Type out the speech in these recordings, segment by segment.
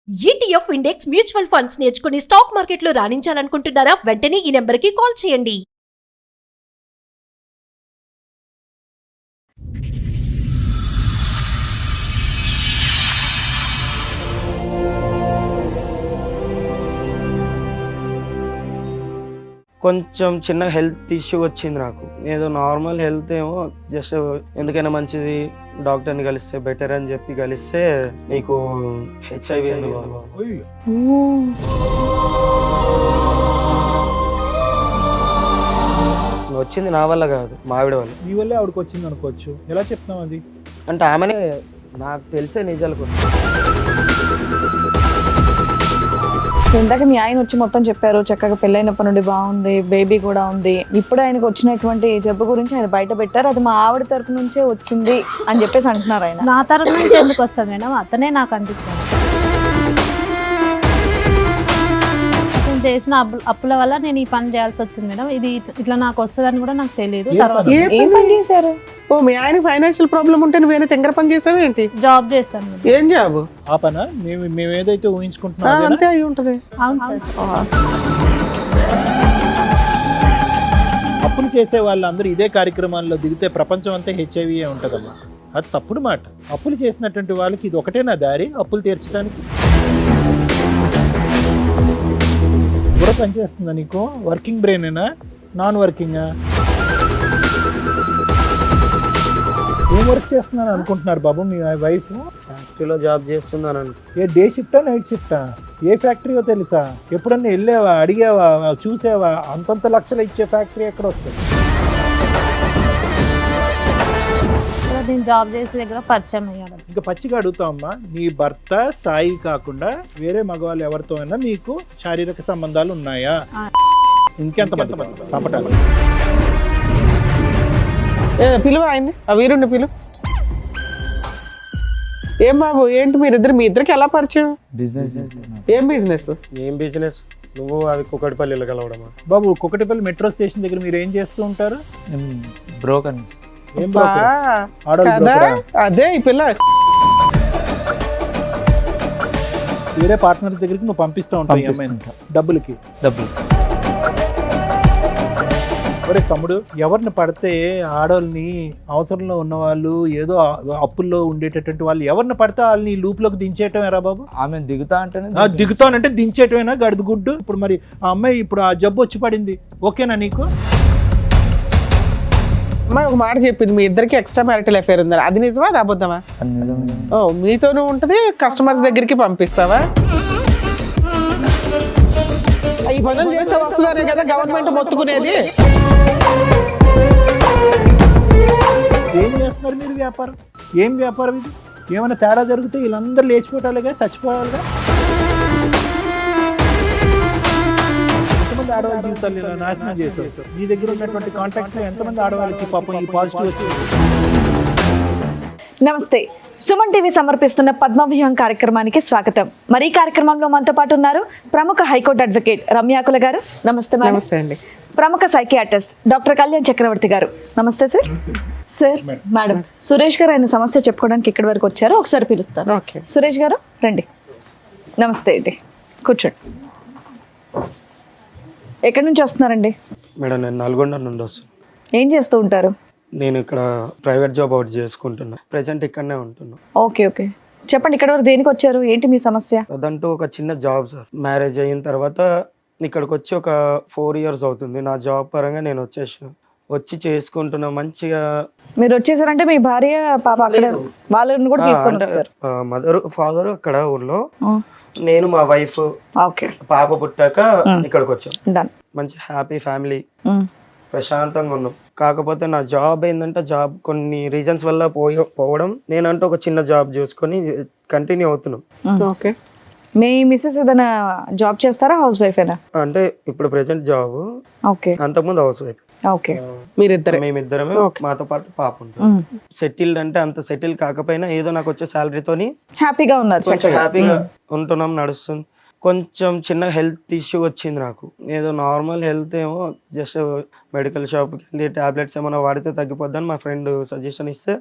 ETF index mutual funds నేర్చుకుని stock మార్కెట్లో రాణించాలనుకుంటున్నారా? వెంటనే ఈ నెంబర్కి కాల్ చేయండి. కొంచెం చిన్న హెల్త్ ఇష్యూ వచ్చింది నాకు. ఏదో నార్మల్ హెల్త్ ఏమో జస్ట్ ఎందుకైనా మంచిది డాక్టర్ని కలిస్తే బెటర్ అని చెప్పి కలిస్తే నీకు హెచ్ఐవి వచ్చింది. నా వల్ల కాదు, మా ఆవిడ వల్ల. నీ వల్లే ఆవిడకి వచ్చింది అనుకోవచ్చు. ఎలా చెప్తున్నావు అది? అంటే ఆమెనే నాకు తెలిసే నిజాలు కొన్ని. ఇందాక మీ ఆయన వచ్చి మొత్తం చెప్పారు, చక్కగా పెళ్ళైనప్పటి నుండి బాగుంది, బేబీ కూడా ఉంది. ఇప్పుడు ఆయనకు వచ్చినటువంటి జబ్బు గురించి ఆయన బయట పెట్టారు, అది మా ఆవిడ తరపు నుంచే వచ్చింది అని చెప్పేసి అంటున్నారు. ఆయన నా తరపు నుంచి ఎందుకు వస్తుంది మేడం? అతనే నాకు అందించాడు. నేను చేసిన అప్పుల వల్ల నేను ఈ పని చేయాల్సి వచ్చింది మేడం. ఇది ఇట్లా నాకు వస్తుందని కూడా నాకు తెలియదు. తర్వాత ఏం పని చేశారు? ఓ మీ ఆయన ఫైనాన్షియల్ ప్రాబ్లం ఉంటే నువ్వేనా తింగర పని చేసావు ఏంటి? జాబ్ చేస్తాను మేడం. ఏం జాబ్? ఆ పనా మేము ఏదైతే ఊహించుకుంటున్నాం అంతే అయి ఉంటది. అవును సార్. అప్పులు చేసే వాళ్ళందరూ ఇదే కార్యక్రమాల్లో దిగితే ప్రపంచం అంతా హెచ్ఐవి ఉంటుందమ్మా. అది తప్పుడు మాట. అప్పులు చేసినటువంటి వాళ్ళకి ఇది ఒకటేనా దారి అప్పులు తీర్చడానికి? కూడా పనిచేస్తుందా నీకు? వర్కింగ్ బ్రెయినేనా, నాన్ వర్కింగా? ఏం వర్క్ చేస్తున్నాను అనుకుంటున్నారు బాబు మీ వైఫ్? ఫ్యాక్టరీలో జాబ్ చేస్తున్నాను. ఏ డే షిఫ్టా నైట్ షిఫ్టా? ఏ ఫ్యాక్టరీయో తెలుసా? ఎప్పుడన్నా వెళ్ళావా, అడిగావా, చూసావా? అంతంత లక్షలు ఇచ్చే ఫ్యాక్టరీ ఎక్కడ వస్తుంది? నేను జాబ్ చేసే దగ్గర పరిచయం అయ్యాడు. ఇంకా పచ్చిగా అడుగుతావమ్మా, నీ భర్త సాయి కాకుండా వేరే మగవాళ్ళు ఎవరితో అయినా మీకు శారీరక సంబంధాలు ఉన్నాయా? ఇంకెంత మంది సపటాలు? పిలువ ఆయన్ని, ఆ వీరుణ్ణి పిలువ. ఏం బాబు ఏంటి మీరిద్దరు, మీ ఇద్దరికి ఎలా పరిచయం? బిజినెస్. ఏం బిజినెస్? ఏం బిజినెస్? నువ్వు అవి కుకటిపల్లిలో కలవడమా? బాబు కుకటిపల్లి మెట్రో స్టేషన్ దగ్గర మీరు ఏం చేస్తూ ఉంటారు? బ్రోకర్. ఏం బ్రోకర్? ఆడవాళ్ళు బ్రోకరా? అదే ఈ పిల్ల వేరే పార్ట్నర్ దగ్గరికి నువ్వు పంపిస్తూ ఉంటావు డబ్బులకి. ఒరే తమ్ముడు, ఎవరిని పడితే ఆడవాళ్ళని, అవసరంలో ఉన్న వాళ్ళు, ఏదో అప్పుల్లో ఉండేటటువంటి వాళ్ళు ఎవరిని పడితే వాళ్ళని లూప్లోకి దించేయటమేరా బాబు? ఆమె దిగుతా అంటేనే దిగుతానంటే దించేయటమేనా గడుదు గుడ్డు? ఇప్పుడు మరి ఆ అమ్మాయి ఇప్పుడు ఆ జబ్బు వచ్చి పడింది, ఓకేనా నీకు? అమ్మాయి ఒక మాట చెప్పింది, మీ ఇద్దరికి ఎక్స్ట్రా మ్యారిటల్ అఫేర్ ఉందని. అది నిజమా, అది అబద్ధమా? ఓ మీతోనూ ఉంటది, కస్టమర్స్ దగ్గరికి పంపిస్తావా? ఈ పనులు చేస్తే వస్తుందనే కదా గవర్నమెంట్ మొత్తుకునేది. ఏం చేస్తున్నారు మీరు వ్యాపారం? ఏం వ్యాపారం ఇది? ఏమైనా తేడా జరిగితే వీళ్ళందరూ లేచిపోవటాలుగా, చచ్చిపోవాలిగా. ఎంతమంది ఆడవాళ్ళ జీవితాలు ఇలా నాశనం చేశారు? నీ దగ్గర ఉన్నటువంటి కాంటాక్ట్స్ ఎంతమంది ఆడవాళ్ళకి పాపం ఈ పాజిటివ్ వచ్చింది? నమస్తే, సుమన్ టీవీ సమర్పిస్తున్న పద్మవ్యూహం కార్యక్రమానికి స్వాగతం. మరి ఈ కార్యక్రమంలో మనతో పాటు ఉన్నారు ప్రముఖ హైకోర్టు అడ్వకేట్ రమ్యాకుల గారు. నమస్తే మేడం. నమస్తే అండి. ప్రముఖ సైకియాట్రిస్ట్ డాక్టర్ కళ్యాణ్ చక్రవర్తి గారు. నమస్తే సార్. సార్ మేడం, సురేష్ గారు ఆయన సమస్య చెప్పుకోవడానికి ఇక్కడి వరకు వచ్చారు, ఒకసారి పిలుస్తారు. ఓకే సురేష్ గారు రండి. నమస్తే అండి, కూర్చోండి. ఎక్కడి నుంచి వస్తున్నారండి? మేడం నేను నల్గొండ నుండి వస్తున్నాను. ఏం చేస్తూ ఉంటారు? నేను ఇక్కడ ప్రైవేట్ జాబ్ అవుట్ చేసుకుంటున్నా. ప్రెసెంట్ ఇక్కడనే ఉంటున్నా. ఓకే ఓకే, చెప్పండి ఇక్కడి వరకు దేనికి వచ్చారు, ఏంటి మీ సమస్య? అదంటూ ఒక చిన్న జాబ్ సార్. మ్యారేజ్ అయిన తర్వాత ఇక్కడికి వచ్చి ఒక 4 years అవుతుంది. నా జాబ్ పరంగా నేను వచ్చి చేసుకుంటున్నా మంచిగా. మీరు వచ్చేసారంటే మీ భార్య పాప అక్కడ వాళ్ళని కూడా తీసుకొని వచ్చారు? మదర్ ఫాదర్ అక్కడ ఊర్లో, నేను మా వైఫ్, ఓకే, పాప పుట్టాక ఇక్కడికి వచ్చాం. డన్. మంచి హ్యాపీ ఫ్యామిలీ, ప్రశాంతంగా ఉన్నాం. కాకపోతే నా జాబ్ ఏంటంటే జాబ్ కొన్ని రీజన్స్ వల్ల పోవడం, నేనంటూ ఒక చిన్న జాబ్ చూసుకొని కంటిన్యూ అవుతున్నాం. ఓకే, మీ మిస్సెస్ ఏదైనా జాబ్ చేస్తారా, హౌస్ వైఫ్ అయినా? అంటే ఇప్పుడు ప్రెసెంట్ జాబ్, ఓకే, అంతకుముందు హౌస్ వైఫ్. ఓకే, మీరిద్దరే? మేమిద్దరమే. మాతో పాటు పాప ఉంటుంది. సెటిల్డ్ అంటే అంత సెటిల్ కాకపోయినా ఏదో నాకు వచ్చే శాలరీతోని హ్యాపీగా ఉన్నారు, కొంచెం హ్యాపీగా ఉంటున్నాం, నడుస్తుంది. కొంచెం చిన్న హెల్త్ ఇష్యూ వచ్చింది నాకు. ఏదో నార్మల్ హెల్త్ ఏమో జస్ట్ మెడికల్ షాప్కి వెళ్ళి టాబ్లెట్స్ ఏమైనా వాడితే తగ్గిపోద్దని మా ఫ్రెండ్ సజెషన్ ఇస్తే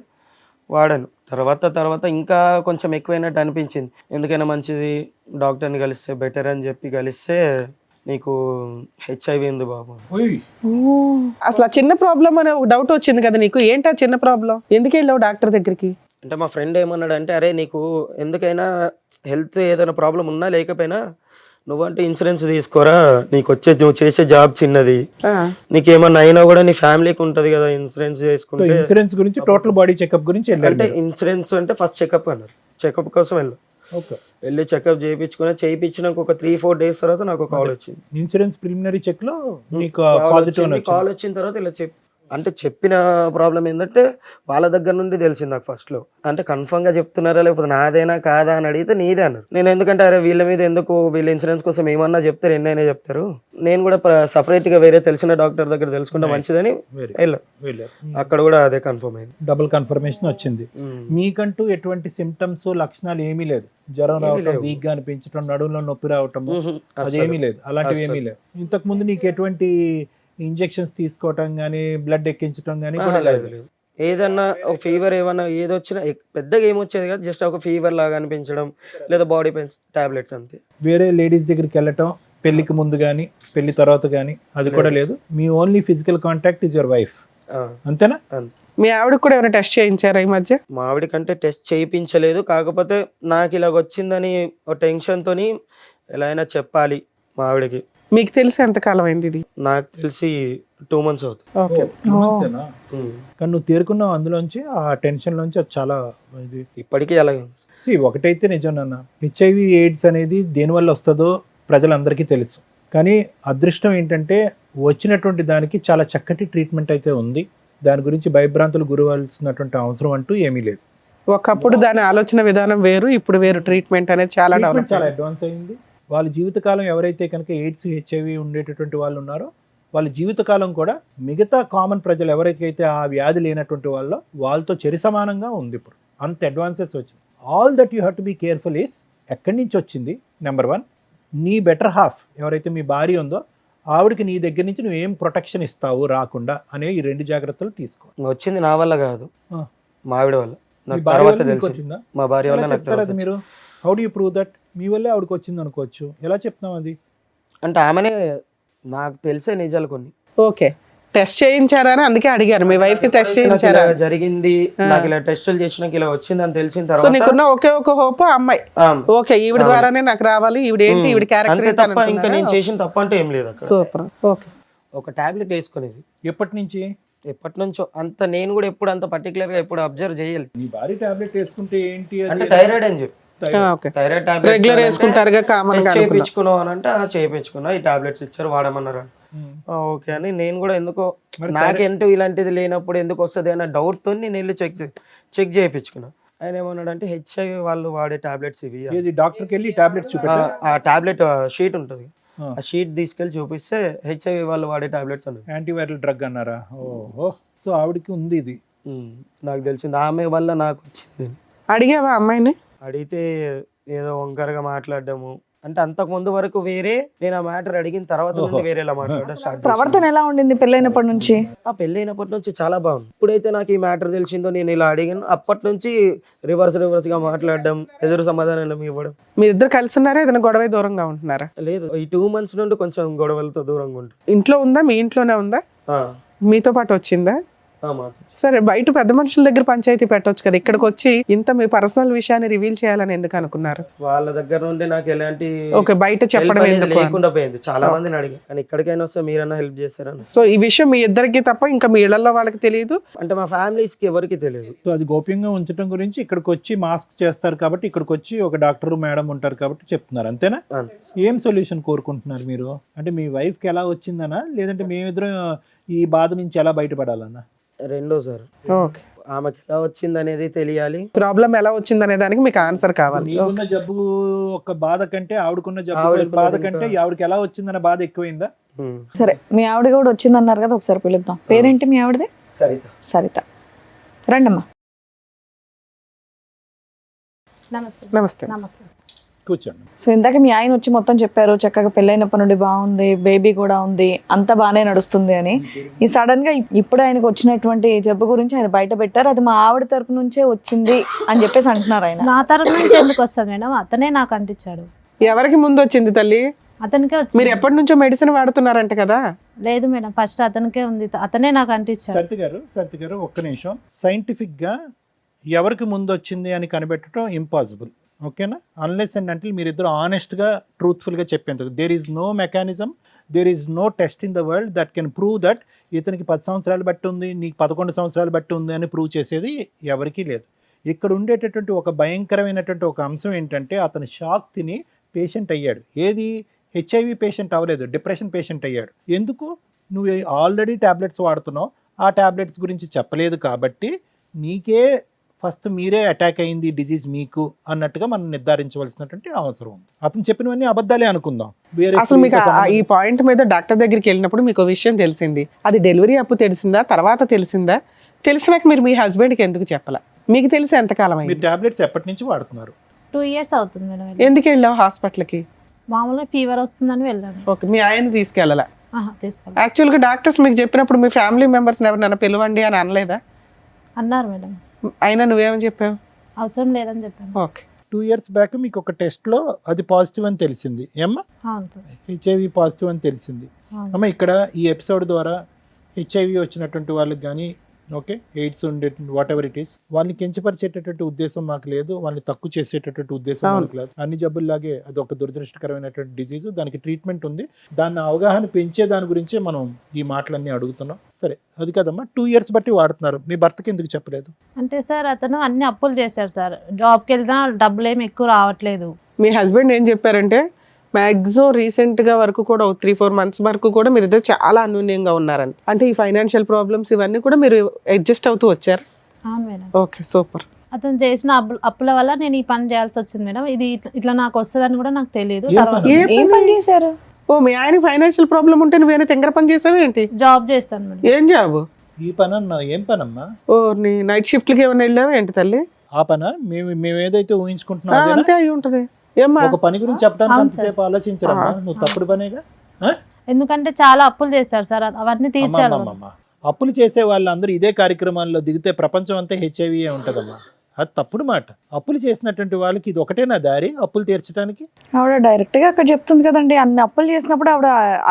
వాడాను. తర్వాత ఇంకా కొంచెం ఎక్కువైనట్టు అనిపించింది. ఎందుకైనా మంచిది డాక్టర్ని కలిస్తే బెటర్ అని చెప్పి కలిస్తే నీకు హెచ్ఐవి ఉంది బాబు. అసలు ఆ చిన్న ప్రాబ్లం అనే ఒక డౌట్ వచ్చింది కదా నీకు, ఏంటి ఆ చిన్న ప్రాబ్లం, ఎందుకు వెళ్ళావు డాక్టర్ దగ్గరికి? అంటే మా ఫ్రెండ్ ఏమన్నాడంటే, అరే నీకు ఎందుకైనా హెల్త్ ఏదైనా ప్రాబ్లం ఉన్నా లేకపోయినా నువ్వంటే ఇన్సూరెన్స్ తీసుకోరా, నువ్వు చేసే జాబ్ చిన్నది, నీకేమన్నా అయినా కూడా నీ ఫ్యామిలీకి ఉంటది కదా ఇన్సూరెన్స్ చేసుకుంటే. ఇన్సూరెన్స్ గురించి టోటల్ బాడీ చెకప్ గురించి వెళ్ళారు అంటే ఇన్సూరెన్స్ అంటే ఫస్ట్ చెకప్ అన్నారు, చెకప్ కోసం వెళ్ళి చెకప్ చేయించినాక ఒక 3-4 days తర్వాత నాకు కాల్ వచ్చింది. ఇన్సూరెన్స్ ప్రిలిమినరీ చెక్ లో మీకు కాల్ వచ్చిన తర్వాత ఇలా అంటే చెప్పిన ప్రాబ్లం ఏంటంటే వాళ్ళ దగ్గర నుండి తెలిసింది నాకు ఫస్ట్ లో. అంటే కన్ఫర్మ్ గా చెప్తున్నారా లేకపోతే నాదేనా కాదా అని అడిగితే నీదే అన్నారు. నేను ఎందుకంటే అరే వీళ్ళ మీద ఎందుకు, వీళ్ళ ఇన్సూరెన్స్ కోసం ఏమన్నా చెప్తారు, ఎన్నైనా చెప్తారు, నేను కూడా సపరేట్ గా వేరే తెలిసిన డాక్టర్ దగ్గర తెలుసుకుంటే మంచిదని వెళ్ళా. అక్కడ కూడా అదే కన్ఫర్మ్ అయింది, డబుల్ కన్ఫర్మేషన్ వచ్చింది. మీకంటూ ఎటువంటి సిమ్టమ్స్ లక్షణాలు ఏమీ లేదు, జ్వరం రావటం, వీక్ గా అనిపించడం, నడుములో నొప్పి రావటం అదేమీ లేదు, అలాంటివి ఏమీ లేదు. ఇంతకు ముందు నీకు ఎటువంటి ఇంజెక్షన్స్ తీసుకోవటం గానీ బ్లడ్ ఎక్కించడం గానీ లేదు. ఏదన్నా ఒక ఫీవర్ ఏమన్నా ఏదొచ్చినా పెద్దగా ఏమొచ్చేది కాదు, జస్ట్ ఒక ఫీవర్ లాగా అనిపించడం లేదా బాడీ పెయిన్స్ టాబ్లెట్స్ అంతే. వేరే లేడీస్ దగ్గరికి వెళ్ళటం పెళ్లికి ముందు గానీ పెళ్లి తర్వాత గానీ అది కూడా లేదు. మీ only physical contact is your wife, అంతేనా? మీ ఆవిడకి కూడా ఏమైనా టెస్ట్ చేయించారా ఈ మధ్య? మా ఆవిడ కంటే టెస్ట్ చేయించలేదు, కాకపోతే నాకు ఇలాగ వచ్చిందని ఒక టెన్షన్ తోని ఎలా అయినా చెప్పాలి మా ఆవిడకి. మీకు తెలిసి ఎంతకాలం అయింది ఇది? నాకు తెలిసి 2 months అవుతుంది. కానీ నువ్వు తేరుకున్నావు అందులోంచి, ఆ టెన్షన్ లోంచి. అది చాలా ఇది ఇప్పటికీ అలాగే ఉంది. ఒకటైతే నిజం నాన్న, హెచ్ఐవి ఎయిడ్స్ అనేది దేనివల్ల వస్తుందో ప్రజలందరికీ తెలుసు. కానీ అదృష్టం ఏంటంటే వచ్చినటువంటి దానికి చాలా చక్కటి ట్రీట్మెంట్ అయితే ఉంది. దాని గురించి భయభ్రాంతులు గురవలసినటువంటి అవసరం అంటూ ఏమీ లేదు. ఒకప్పుడు దాని ఆలోచన విధానం వేరు, ఇప్పుడు వేరు. ట్రీట్మెంట్ అనేది చాలా అడ్వాన్స్ అయింది. వాళ్ళ జీవితకాలం ఎవరైతే కనుక ఎయిడ్స్ హెచ్ఐవి ఉండేటటువంటి వాళ్ళు ఉన్నారో వాళ్ళ జీవితకాలం కూడా మిగతా కామన్ ప్రజలు ఎవరికైతే ఆ వ్యాధి లేనటువంటి వాళ్ళతో చెరి సమానంగా ఉంది. ఇప్పుడు అంత అడ్వాన్సెస్ వచ్చింది. All that you have to be careful is ఎక్కడి నుంచి వచ్చింది. నెంబర్ 1, నీ బెటర్ హాఫ్ ఎవరైతే మీ భార్య ఉందో ఆవిడకి నీ దగ్గర నుంచి నువ్వు ఏం ప్రొటెక్షన్ ఇస్తావు రాకుండా అనే ఈ 2 జాగ్రత్తలు తీసుకో. వచ్చింది నా వల్ల కాదు, మా ఆవిడ వల్ల. వచ్చిందా? మా భార్య వల్ల చెప్తారు అది మీరు. How do you prove that? మీ వల్లే ఆవిడకి వచ్చింది అనుకోవచ్చు, ఎలా చెప్తాం అది? అంటే ఆమెనే నాకు తెలిసే నిజాలు కొన్ని. ఓకే, టెస్ట్ చేయించారా అందుకే అడిగారు. మీ వైఫ్ కి టెస్ట్ చేయించారా? జరిగింది, నాకు ఇలా టెస్టులు చేసినాక ఇలా వచ్చింది అని తెలిసిన సో తర్వాత నీకున్న ఒకే ఒక హోప్ అమ్మాయి, ఓకే ఈవిడ ద్వారానే నాకు రావాలి, ఈవిడ ఏంటి ఈవిడ క్యారెక్టర్ తప్ప ఇంకా నేను చేసిన తప్ప అంటే ఏం లేదు. సూపర్. ఓకే, ఒక టాబ్లెట్ వేసుకునేది. ఎప్పటి నుంచి? ఎప్పటి నుంచో. అంత నేను కూడా ఎప్పుడు అంత పర్టికులర్ గా ఎప్పుడు అబ్జర్వ్ చేయాలి. నీ భార్య టాబ్లెట్ వేసుకుంటే ఏంటి అంటే థైరాయిడ్ అని చెప్పి, థైరాయిడ్ టాబ్లెట్ రెగ్యులర్ వేసుకుంటారుగా, కామన్ గా చేయించుకున్నావు అని అంటే చేయించుకున్నా, ఈ టాబ్లెట్స్ ఇచ్చారు వాడమన్నారు. ఓకే అని నేను కూడా ఎందుకో నాకేంటో ఇలాంటిది లేనప్పుడు ఎందుకు వస్తుంది అన్న డౌట్ తో నేను వెళ్ళి చెక్ చేయించుకున్నా. ఆయన ఏమన్నాడంటే హెచ్ఐవి వాళ్ళు వాడే టాబ్లెట్స్ ఇవి. డాక్టర్కి వెళ్ళి టాబ్లెట్స్ చూపెట్టారు. ఆ టాబ్లెట్ షీట్ ఉంటుంది, ఆ షీట్ తీసుకెళ్ళి చూపిస్తే హెచ్ఐవి వాళ్ళు వాడే టాబ్లెట్స్ అన్నారు. యాంటీవైరల్ డ్రగ్ అన్నారా? ఓహో, సో ఆవిడకి ఉంది ఇది. నాకు తెలిసింది, ఆమె వల్ల నాకు వచ్చింది. అడిగావా అమ్మాయిని? అడిగితే ఏదో వంకరగా మాట్లాడము. అంటే అంతకు ముందు వరకు వేరే, నేను ఆ మ్యాటర్ అడిగిన తర్వాత వేరేలా మాట్లాడడం స్టార్ట్. ప్రవర్తన ఎలా ఉండింది పెళ్ళైనప్పటి నుంచి? ఆ పెళ్ళైనప్పటి నుంచి చాలా బాగుంది. ఇప్పుడైతే నాకు ఈ మ్యాటర్ తెలిసిందో నేను ఇలా అడిగాను, అప్పటి నుంచి రివర్స్ గా మాట్లాడడం, ఎదురు సమాధానం ఇవ్వడం. మీ ఇద్దరు కలిసి ఉన్నారా, ఏదైనా గొడవ దూరంగా ఉంటున్నారా? లేదు, ఈ 2 months నుండి కొంచెం గొడవలతో దూరంగా ఉంటుంది. ఇంట్లో ఉందా? మీ ఇంట్లోనే ఉందా? మీతో పాటు వచ్చిందా? సరే, బయట పెద్ద మనుషుల దగ్గర పంచాయతీ పెట్టొచ్చు కదా, ఇక్కడికి వచ్చి ఇంత మీ పర్సనల్ విషయాన్ని రివీల్ చేయాలని ఎందుకు అనుకున్నారు? వాళ్ళ దగ్గర నుండి నాకు ఎలాంటి బయట చెప్పడం లేకుండా పోయింది. చాలా మందిని అడిగా, కానీ ఇక్కడికైనా వస్తే మీరన్నా హెల్ప్ చేస్తారని. సో ఈ విషయం మీ ఇద్దరికి తప్ప ఇంకా మీ ఇళ్లలో వాళ్ళకి తెలియదు? అంటే మా ఫ్యామిలీస్ కి ఎవరికి తెలియదు. సో అది గోప్యంగా ఉంచడం గురించి ఇక్కడికి వచ్చి మాస్క్ చేస్తారు కాబట్టి, ఇక్కడికి వచ్చి ఒక డాక్టర్ మేడం ఉంటారు కాబట్టి చెప్తున్నారు, అంతేనా? ఏం సొల్యూషన్ కోరుకుంటున్నారు మీరు? అంటే మీ వైఫ్ కి ఎలా వచ్చిందనా, లేదంటే మేమిద్దరం ఈ బాధ నుంచి ఎలా బయటపడాలన్నా? రెండో సార్, ఆమెకి ఎలా వచ్చింది అనేది తెలియాలి, ప్రాబ్లం ఎలా వచ్చింది అనే దానికి మీకు ఆన్సర్ కావాలి. నీకున్న జబ్బు ఒక బాధ కంటే ఆవిడకున్న జబ్బు బాధ కంటే ఆవిడకి ఎలా వచ్చిందన్న బాధ ఎక్కువైందా? సరే, మీ ఆవిడ కూడా వచ్చింది అన్నారు కదా, ఒకసారి పిలుద్దాం. పేరేంటి మీ ఆవిడది? సరిత. సరిత, రండమ్మా. నమస్తే. నమస్తే. నమస్తే. కూర్చోండి. సో ఇందాక మీ ఆయన వచ్చి మొత్తం చెప్పారు, చక్కగా పెళ్ళైనప్పటి నుండి బాగుంది, బేబీ కూడా ఉంది, అంతా బాగానే నడుస్తుంది అని. ఈ సడన్ గా ఇప్పుడు ఆయనకు వచ్చినటువంటి జబ్బు గురించి ఆయన బయట పెట్టారు, అది మా ఆవిడ తరపు నుంచే వచ్చింది అని చెప్పేసి అంటున్నారు ఆయన. నా తరపు నుంచి ఎందుకు వస్తుంది మేడం? అతనే నాకు అంటించాడు. ఎవరికి ముందు వచ్చింది తల్లి? అతనికే మీరు వచ్చింది. ఎప్పటి నుంచో మెడిసిన్ వాడుతున్నారంట కదా? లేదు మేడం, ఫస్ట్ అతనికే ఉంది, అతనే నాకు అంటించాడు. సత్య గారు ఒక్క నిమిషం. సైంటిఫిక్ గా ఎవరికి ముందు వచ్చింది అని కనిపెట్టడం ఇంపాసిబుల్, ఓకేనా? అన్లెస్ అండ్ అంటిల్ మీరిద్దరు ఆనెస్ట్ గా ట్రూత్ఫుల్ గా చెప్పేందుకు. There is no mechanism, there is no test in the world that can prove that ఇతనికి 10 సంవత్సరాలు బట్టి ఉంది, నీకు 11 సంవత్సరాలు బట్టి ఉంది అని ప్రూవ్ చేసేది ఎవరికీ లేదు. ఇక్కడ ఉండేటటువంటి ఒక భయంకరమైనటువంటి ఒక అంశం ఏంటంటే అతను షాక్ తిని పేషెంట్ అయ్యాడు. ఏది? హెచ్ఐవి పేషెంట్ అవ్వలేదు, డిప్రెషన్ పేషెంట్ అయ్యాడు. ఎందుకు? నువ్వు ఆల్రెడీ ట్యాబ్లెట్స్ వాడుతున్నావు, ఆ ట్యాబ్లెట్స్ గురించి చెప్పలేదు కాబట్టి నీకే ఫస్ట్ మీరే అటాక్ అయింది డిజీజ్ మీకు అన్నట్టుగా మనం నిర్ధారించవలసినటువంటి అవసరం ఉంది. అతను చెప్పినవన్నీ అబద్ధాలే అనుకుందాం. అసలు మీకు ఈ పాయింట్ మీద డాక్టర్ దగ్గరికి వెళ్ళినప్పుడు మీకు విషయం తెలిసింది, అది డెలివరీ అప్పుడు తెలిసిందా, తర్వాత తెలిసిందా? తెలిసినాక మీరు మీ హస్బెండ్కి ఎందుకు చెప్పాల? మీకు తెలిసి ఎంతకాలం మీరు అయింది? ట్యాబ్లెట్స్ ఎప్పటి నుంచి వాడుతున్నారు? 2 years అవుతుంది మేడం. ఎందుకు వెళ్ళావు హాస్పిటల్కి? మామూలుగా ఫీవర్ వస్తుందని వెళ్ళాను. ఓకే, మీ ఆయన తీసుకెళ్ళాల? తీసుకెళ్ళి యాక్చువల్గా డాక్టర్స్ మీకు చెప్పినప్పుడు మీ ఫ్యామిలీ మెంబర్స్ ఎవరినైనా పిలవండి అని అనలేదా? అన్నారు మేడం. అయినా నువ్వేమని చెప్పావు? అవసరం లేదని చెప్పాను. ఓకే. 2 years బ్యాక్ మీకు ఒక టెస్ట్లో అది పాజిటివ్ అని తెలిసింది ఏమ్మా? అవును సార్. హెచ్ఐవి పాజిటివ్ అని తెలిసింది. అవును. అమ్మ ఇక్కడ ఈ ఎపిసోడ్ ద్వారా హెచ్ఐవి వచ్చినటువంటి వాళ్ళకి కానీ ఓకే ఎయిడ్స్ ఉండే వాట్ ఎవర్ ఇట్ ఈస్ వాళ్ళని కించపరిచేటటువంటి ఉద్దేశం మాకు లేదు, వాళ్ళని తక్కువ చేసేటటువంటి ఉద్దేశం మాకు లేదు. అన్ని జబ్బుల్లాగే అది ఒక దురదృష్టకరమైనటువంటి డిజీజ్, దానికి ట్రీట్మెంట్ ఉంది. దాన్ని అవగాహన పెంచే దాని గురించే మనం ఈ మాటలన్నీ అడుగుతున్నాం. సరే అది కదమ్మా, 2 years బట్టి వాడుతున్నారు, మీ భర్తకి ఎందుకు చెప్పలేదు? అంటే సార్ అతను అన్ని అప్పులు చేశారు సార్, జాబ్కి వెళ్తా డబ్బులు ఏమి ఎక్కువ రావట్లేదు. మీ హస్బెండ్ ఏం చెప్పారంటే మ్యాక్సిమం రీసెంట్గా వరకు కూడా 3-4 months వరకు కూడా మీరు ఇద్దరు చాలా అన్యోన్యంగా ఉన్నారని. అంటే ఈ ఫైనాన్షియల్ ప్రాబ్లమ్స్ ఇవన్నీ కూడా మీరు అడ్జస్ట్ అవుతూ వచ్చారు. అవును మేడం. Okay, super. అతను చేసిన అప్పుల వల్ల నేను ఈ పని చేయాల్సి వచ్చింది మేడం. ఇది ఇట్లా నాకు వస్తుందని కూడా నాకు తెలియదు. ఏ తర్వాత పని? ఏం పని చేశారు? ఓ, మీ ఆయన ఫైనాన్షియల్ ప్రాబ్లం ఉంటే నువ్వేనా తెంగర పని చేసావు ఏంటి? జాబ్ చేస్తాను మేడం. ఏం జాబు? ఈ పని అన్నా ఏం పనమ్మా? ఓ, నీ నైట్ షిఫ్ట్లకి ఏమైనా వెళ్ళావా ఏంటి తల్లి? ఆ పనా? మేము ఏదైతే ఊహించుకుంటున్నాం అదేనా? అంతే అయి ఉంటది. ఏమ్మా? ఒక పని గురించి చెప్పడానికి అవును అంతసేపు ఆలోచించరమ్మా, నువ్వు తప్పుడు పనేగా. ఎందుకంటే చాలా అప్పులు చేశారు సార్, అవన్నీ తీర్చాలి కదా. అమ్మమ్మమ్మ. అప్పులు చేసే వాళ్ళందరూ ఇదే కార్యక్రమాల్లో దిగితే ప్రపంచం అంతా హెచ్ఐవి ఉంటదమ్మా. అది తప్పుడు మాట. అప్పులు చేసినటువంటి వాళ్ళకి ఇది ఒకటేనా దారి అప్పులు తీర్చడానికి? ఆవిడ డైరెక్ట్ గా అక్కడ చెప్తుంది కదండి, అన్ని అప్పులు చేసినప్పుడు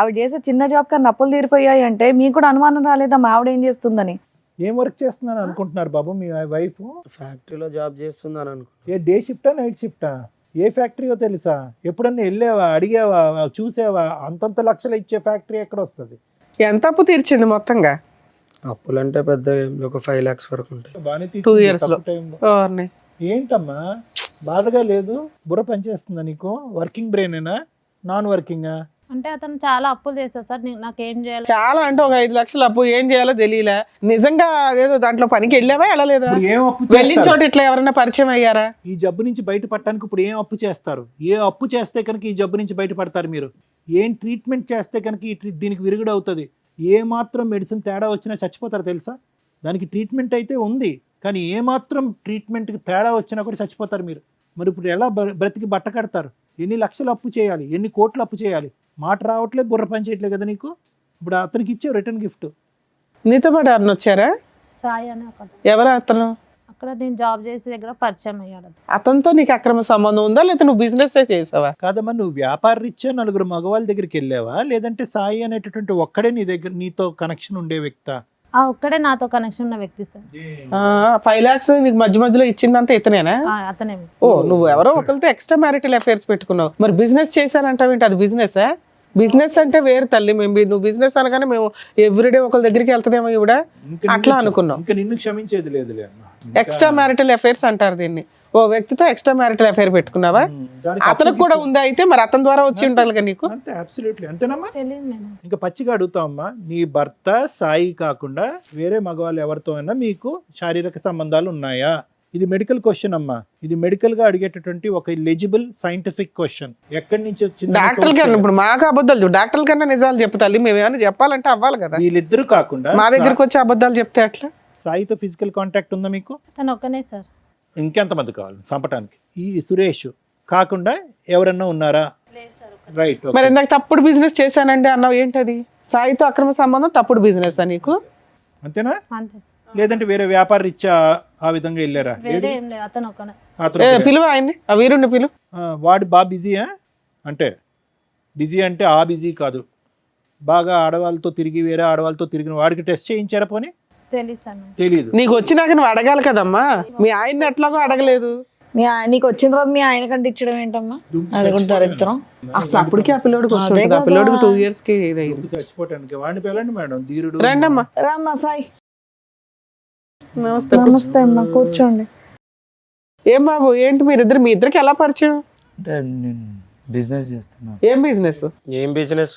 ఆవిడ చేసే చిన్న జాబ్ కన్నా అప్పులు తీరిపోయాయి అంటే మీకు కూడా అనుమానం రాలేదా మా ఆవిడ ఏం చేస్తుందని? ఏం వర్క్ చేస్తున్నాను అనుకుంటున్నారు బాబు మీ వైఫ్? ఫ్యాక్టరీలో జాబ్ చేస్తుందని అనుకో. ఏ డే షిఫ్టా నైట్ షిఫ్టా? ఏ ఫ్యాక్టరీయో తెలుసా? ఎప్పుడన్నా వెళ్ళావా, అడిగావా, చూసావా? అంతంత లక్షలు ఇచ్చే ఫ్యాక్టరీ ఎక్కడ వస్తుంది? ఎంత అప్పు తీర్చింది మొత్తంగా? అప్పులు అంటే పెద్ద ఒక 5 lakhs వరకు ఉంటాయి. బాగానే 2 years లో. తక్కువ టైంలో. ఓర్ని. ఏంటమ్మా బాధగా లేదు? బుర్ర పనిచేస్తుందా నీకు? వర్కింగ్ బ్రెయినేనా నాన్ వర్కింగా? అంటే అతను చాలా అప్పులు చేశారు సార్, నాకేం చేయాలి? చాలా అంటే ఒక 5 లక్షలు అప్పు, ఏం చేయాలో తెలియలే. నిజంగా అదేదో దాంట్లో పనికి వెళ్ళావా వెళ్ళలేదా? ఇప్పుడు ఏం అప్పు వెళ్ళిన చేస్తారు? చోట ఇట్లా ఎవరైనా పరిచయం అయ్యారా? ఈ జబ్బు నుంచి బయటపడటానికి ఇప్పుడు ఏం అప్పు చేస్తారు? ఏ అప్పు చేస్తే కనుక ఈ జబ్బు నుంచి బయటపడతారు మీరు? ఏం ట్రీట్మెంట్ చేస్తే కనుక దీనికి విరుగుడు అవుతుంది? ఏ మాత్రం మెడిసిన్ తేడా వచ్చినా చచ్చిపోతారు తెలుసా? దానికి ట్రీట్మెంట్ అయితే ఉంది, కానీ ఏ మాత్రం ట్రీట్మెంట్కి తేడా వచ్చినా కూడా చచ్చిపోతారు మీరు. మరి ఇప్పుడు ఎలా బ్రతికి బట్ట కడతారు? ఎన్ని లక్షలు అప్పు చేయాలి, ఎన్ని కోట్లు అప్పు చేయాలి? మాట రావట్లేదు, బుర్ర పని చేయట్లేదు కదా నీకు. ఇప్పుడు అతనికి ఇచ్చే రిటర్న్ గిఫ్ట్. నీతో పాటు ఎవరిని వచ్చారా? సాయి అని ఒక ఎవరు అతను? అక్కడ నేను జాబ్ చేసే దగ్గర పరిచయం అయ్యాడు. అతనితో నీకు అక్రమ సంబంధం ఉందా, లేకపోతే నువ్వు బిజినెస్ చేసావా? కాదమ్మా, నువ్వు వ్యాపార రీత్యా 4 మగవాళ్ళ దగ్గరికి వెళ్ళావా, లేదంటే సాయి అనేటటువంటి ఒక్కడే నీ దగ్గర నీతో కనెక్షన్ ఉండే వ్యక్తా? ఒక్కడే నాతో కనెక్షన్ ఉన్న వ్యక్తి సార్. 5 lakhs నీకు మధ్య మధ్యలో ఇచ్చిందంతా ఇతనేనా? అతనే. ఓ, నువ్వు ఎవరో ఒకరితో ఎక్స్ట్రా మ్యారిటల్ అఫైర్స్ పెట్టుకున్నావు. మరి బిజినెస్ చేశానంటావేంటి? అది బిజినెస్? బిజినెస్ అంటే వేరు తల్లి. నువ్వు బిజినెస్ అనగానే మేము ఎవ్రీడే ఒకరి దగ్గరికి వెళ్తుందేమో ఇవిడ అట్లా అనుకున్నాం. ఇంకా నిన్ను క్షమించేది లేదులే అమ్మా. ఎక్స్ట్రా మ్యారిటల్ అఫైర్స్ అంటారు దీన్ని. ఓ వ్యక్తితో ఎక్స్ట్రా మ్యారిటల్ అఫైర్ పెట్టుకున్నావా? అతనికి కూడా ఉందా? అయితే మరి అతని ద్వారా వచ్చి ఉండాలి కదా నీకు. అంతే, అబ్సల్యూట్లీ అంతేనమ్మా. తెలియదు మేడం. ఇంకా పచ్చిగా అడుగుతామమ్మా, నీ భర్త సాయి కాకుండా వేరే మగవాళ్ళు ఎవరితో అయినా మీకు శారీరక సంబంధాలు ఉన్నాయా? ఇది మెడికల్ క్వశ్చన్ అమ్మా. ఇది మెడికల్ గా అడిగేటటువంటి ఒక ఎలిజిబుల్ సైంటిఫిక్ క్వశ్చన్. ఎక్కడి నుంచి వచ్చింది? డాక్టర్ కన్నా ఇప్పుడు మాకు అబద్ధాలు, డాక్టర్ కన్నా నిజాలు చెప్తాలి. మేము ఏమైనా చెప్పాలంటే అవ్వాలి కదా. వీళ్ళిద్దరు కాకుండా మా దగ్గరకు వచ్చి అబద్ధాలు చెప్తే ఎట్లా? సాయితో ఫిజికల్ కాంటాక్ట్ ఉందా మీకు? తను ఒక్కనే సార్. ఇంకెంతమంది కావాలి చంపటానికి? ఈ సురేష్ కాకుండా ఎవరన్నా ఉన్నారా? రైట్. మరి ఇందాక తప్పుడు బిజినెస్ చేశానండి అన్నావు, ఏంటది? సాయితో అక్రమ సంబంధం తప్పుడు బిజినెస్ నీకు? అంతేనా? అంతే సార్. లేదంటే వేరే వ్యాపార రీత్యా ఆ విధంగా వెళ్ళారా? వేరే ఏం లేదు, అతను ఒకనే. అతను పిలువ ఆయన్ని, ఆ వీరుణ్ణి పిలువ. వాడు బాగా బిజీయా? అంటే బిజీ అంటే ఆ బిజీ కాదు, బాగా ఆడవాళ్ళతో తిరిగి వేరే ఆడవాళ్ళతో తిరిగిన వాడికి టెస్ట్ చేయించారా? పోనీ తెలియదు సార్ నాకు. తెలీదు. నీకు వచ్చినాక నువ్వు అడగాలి కదమ్మా, మీ ఆయన్ని ఎట్లాగో అడగలేదు. నీకు వచ్చిన తర్వాత మీ ఆయన కంటే ఇచ్చడం ఏంటమ్మా? అది కూడా దరిద్రం. అసలు అప్పటికి ఆ పిల్లోడికి వచ్చి ఆ పిల్లోడికి 2 years కి ఇదైంది. చచ్చిపోవటానికి వాడిని పిల్లండి మేడం, ధీరుడు. రండమ్మా. రామ్మా సాయి. నమస్తే. నమస్తే అమ్మా, కూర్చోండి. ఏం బాబు, ఏంటి మీరిద్దరు, మీ ఇద్దరికి ఎలా పరిచయం? అంటే నేను బిజినెస్ చేస్తున్నాను. ఏం బిజినెస్? ఏం బిజినెస్?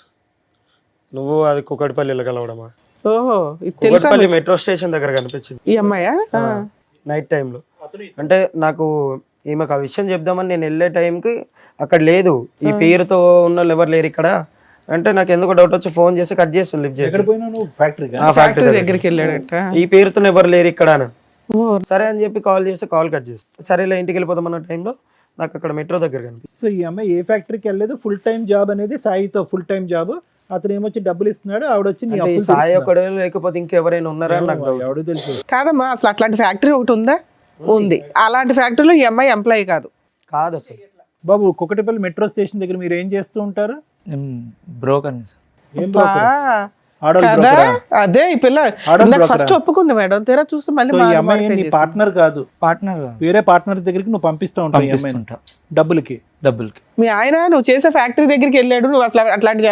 నువ్వు అది కుకట్పల్లిలో కలవడమా? ఓహో, ఇది తెలుసా? కుకట్పల్లి మెట్రో స్టేషన్ దగ్గర కనిపించింది ఈ అమ్మాయా? నైట్ టైంలో. అంటే నాకు ఈమెకు ఆ విషయం చెప్దామని నేను వెళ్ళే టైంకి అక్కడ లేదు, ఈ పేరుతో ఉన్న వాళ్ళు ఎవరు లేరు ఇక్కడ అంటే నాకు ఎందుకో డౌట్ వచ్చి ఫోన్ చేసి కట్ చేస్తాను, లిఫ్ట్ ఎక్కడ చేసి పోయినా నువ్వు? ఫ్యాక్టరీగా? ఫ్యాక్టరీ దగ్గరికి వెళ్ళాడట. ఈ పేరుతో ఎవరు లేరు ఇక్కడ అని. ఓ, సరే అని చెప్పి కాల్ చేస్తే కాల్ కట్ చేస్తాను. సరేలే ఇంటికి వెళ్ళిపోతామన్న టైంలో నాకు అక్కడ మెట్రో దగ్గర కనిపించింది. సో ఈ అమ్మాయి ఏ ఫ్యాక్టరీకి వెళ్ళలేదు, ఫుల్ టైం జాబ్ అనేది సాయితో ఫుల్ టైం జాబ్. అతను ఏమొచ్చి డబ్బులు ఇస్తున్నాడు, ఆవిడ వచ్చి నీ అంటే ఈ అప్పులు సాయి తీరుస్తున్నాడు. ఒకడే లేకపోతే ఇంకెవరైనా ఉన్నారా అని నాకు doubt. ఎవడో తెలుసు. కాదమ్మా, అసలు అట్లాంటి ఫ్యాక్టరీ ఒకటి ఉందా? ఉంది. అలాంటి ఫ్యాక్టరీలో ఈ అమ్మాయి ఎంప్లాయీ కాదు. కాదు అసలు. బాబు, కుకటిపల్లి మెట్రో స్టేషన్ దగ్గర మీరు ఏం చేస్తూ ఉంటారు? నేను బ్రోకర్ సార్. ఏం బా, broker? ఆడోళ్ళు కదా broker ఆ? అదే ఈ పిల్ల ఆడోళ్ళు broker ఫస్ట్ ఆ? ఒప్పుకుంది మేడం, తీరా చూస్తే మళ్ళీ సో ఈ మారు అమ్మాయి మారు నీ చేసింది. పార్ట్నర్ కాదు, పార్ట్నర్ వేరే పార్ట్నర్ దగ్గరికి నువ్వు పంపిస్తూ ఉంటావు ఈ అమ్మాయిని పంపిస్తుంటా డబ్బులకి. డబ్బులకి. మీ ఆయన నువ్వు చేసే ఫ్యాక్టరీ దగ్గరికి వెళ్ళాడు, నువ్వు అసలు అట్లాంటి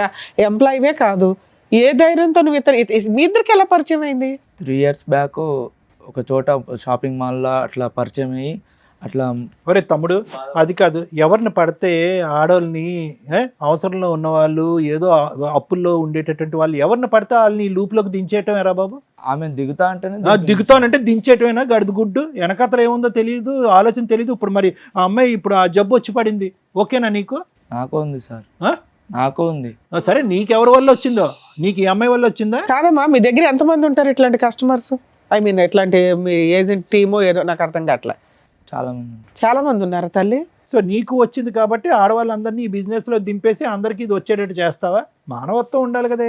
ఎంప్లాయీవే కాదు. ఏ ధైర్యంతో నువ్వు మీ ఇద్దరికి ఎలా పరిచయం అయింది? 3 years బ్యాక్ ఒక చోట షాపింగ్ మాల్లో అట్లా పరిచయం అయ్యి అట్లా. ఒరే తమ్ముడు, అది కాదు, ఎవరిని పడితే ఆడోళ్ళని అవసరంలో ఉన్న వాళ్ళు, ఏదో అప్పుల్లో ఉండేటటువంటి వాళ్ళు ఎవరిని పడితే వాళ్ళని ఈ లూప్లోకి దించేయటం ఎరా బాబు? ఆమె దిగుతా అంటేనే దిగుతానంటే దించేయటమేనా? గడుదు గుడ్డు వెనకతలు ఏముందో తెలియదు, ఆలోచన తెలియదు. ఇప్పుడు మరి ఆ అమ్మాయి ఇప్పుడు ఆ జబ్బు వచ్చి పడింది, ఓకేనా నీకు? నాకు ఉంది సార్, ఆ? నాకు ఉంది. సరే, నీకెవరి వల్ల వచ్చిందో? నీకు ఈ అమ్మాయి వల్ల వచ్చిందా? కాదమ్మా, మీ దగ్గర ఎంతమంది ఉంటారు ఇట్లాంటి కస్టమర్స్? ఐ మీన్ ఇట్లాంటి మీ ఏజెంట్ టీమో ఏదో నాకు అర్థం కావట్లే. చాలా మంది. చాలా మంది ఉన్నారు తల్లి. సో నీకు వచ్చింది కాబట్టి ఆడవాళ్ళందరినీ ఈ బిజినెస్లో దింపేసి అందరికీ ఇది వచ్చేటట్టు చేస్తావా? మానవత్వం ఉండాలి కదా.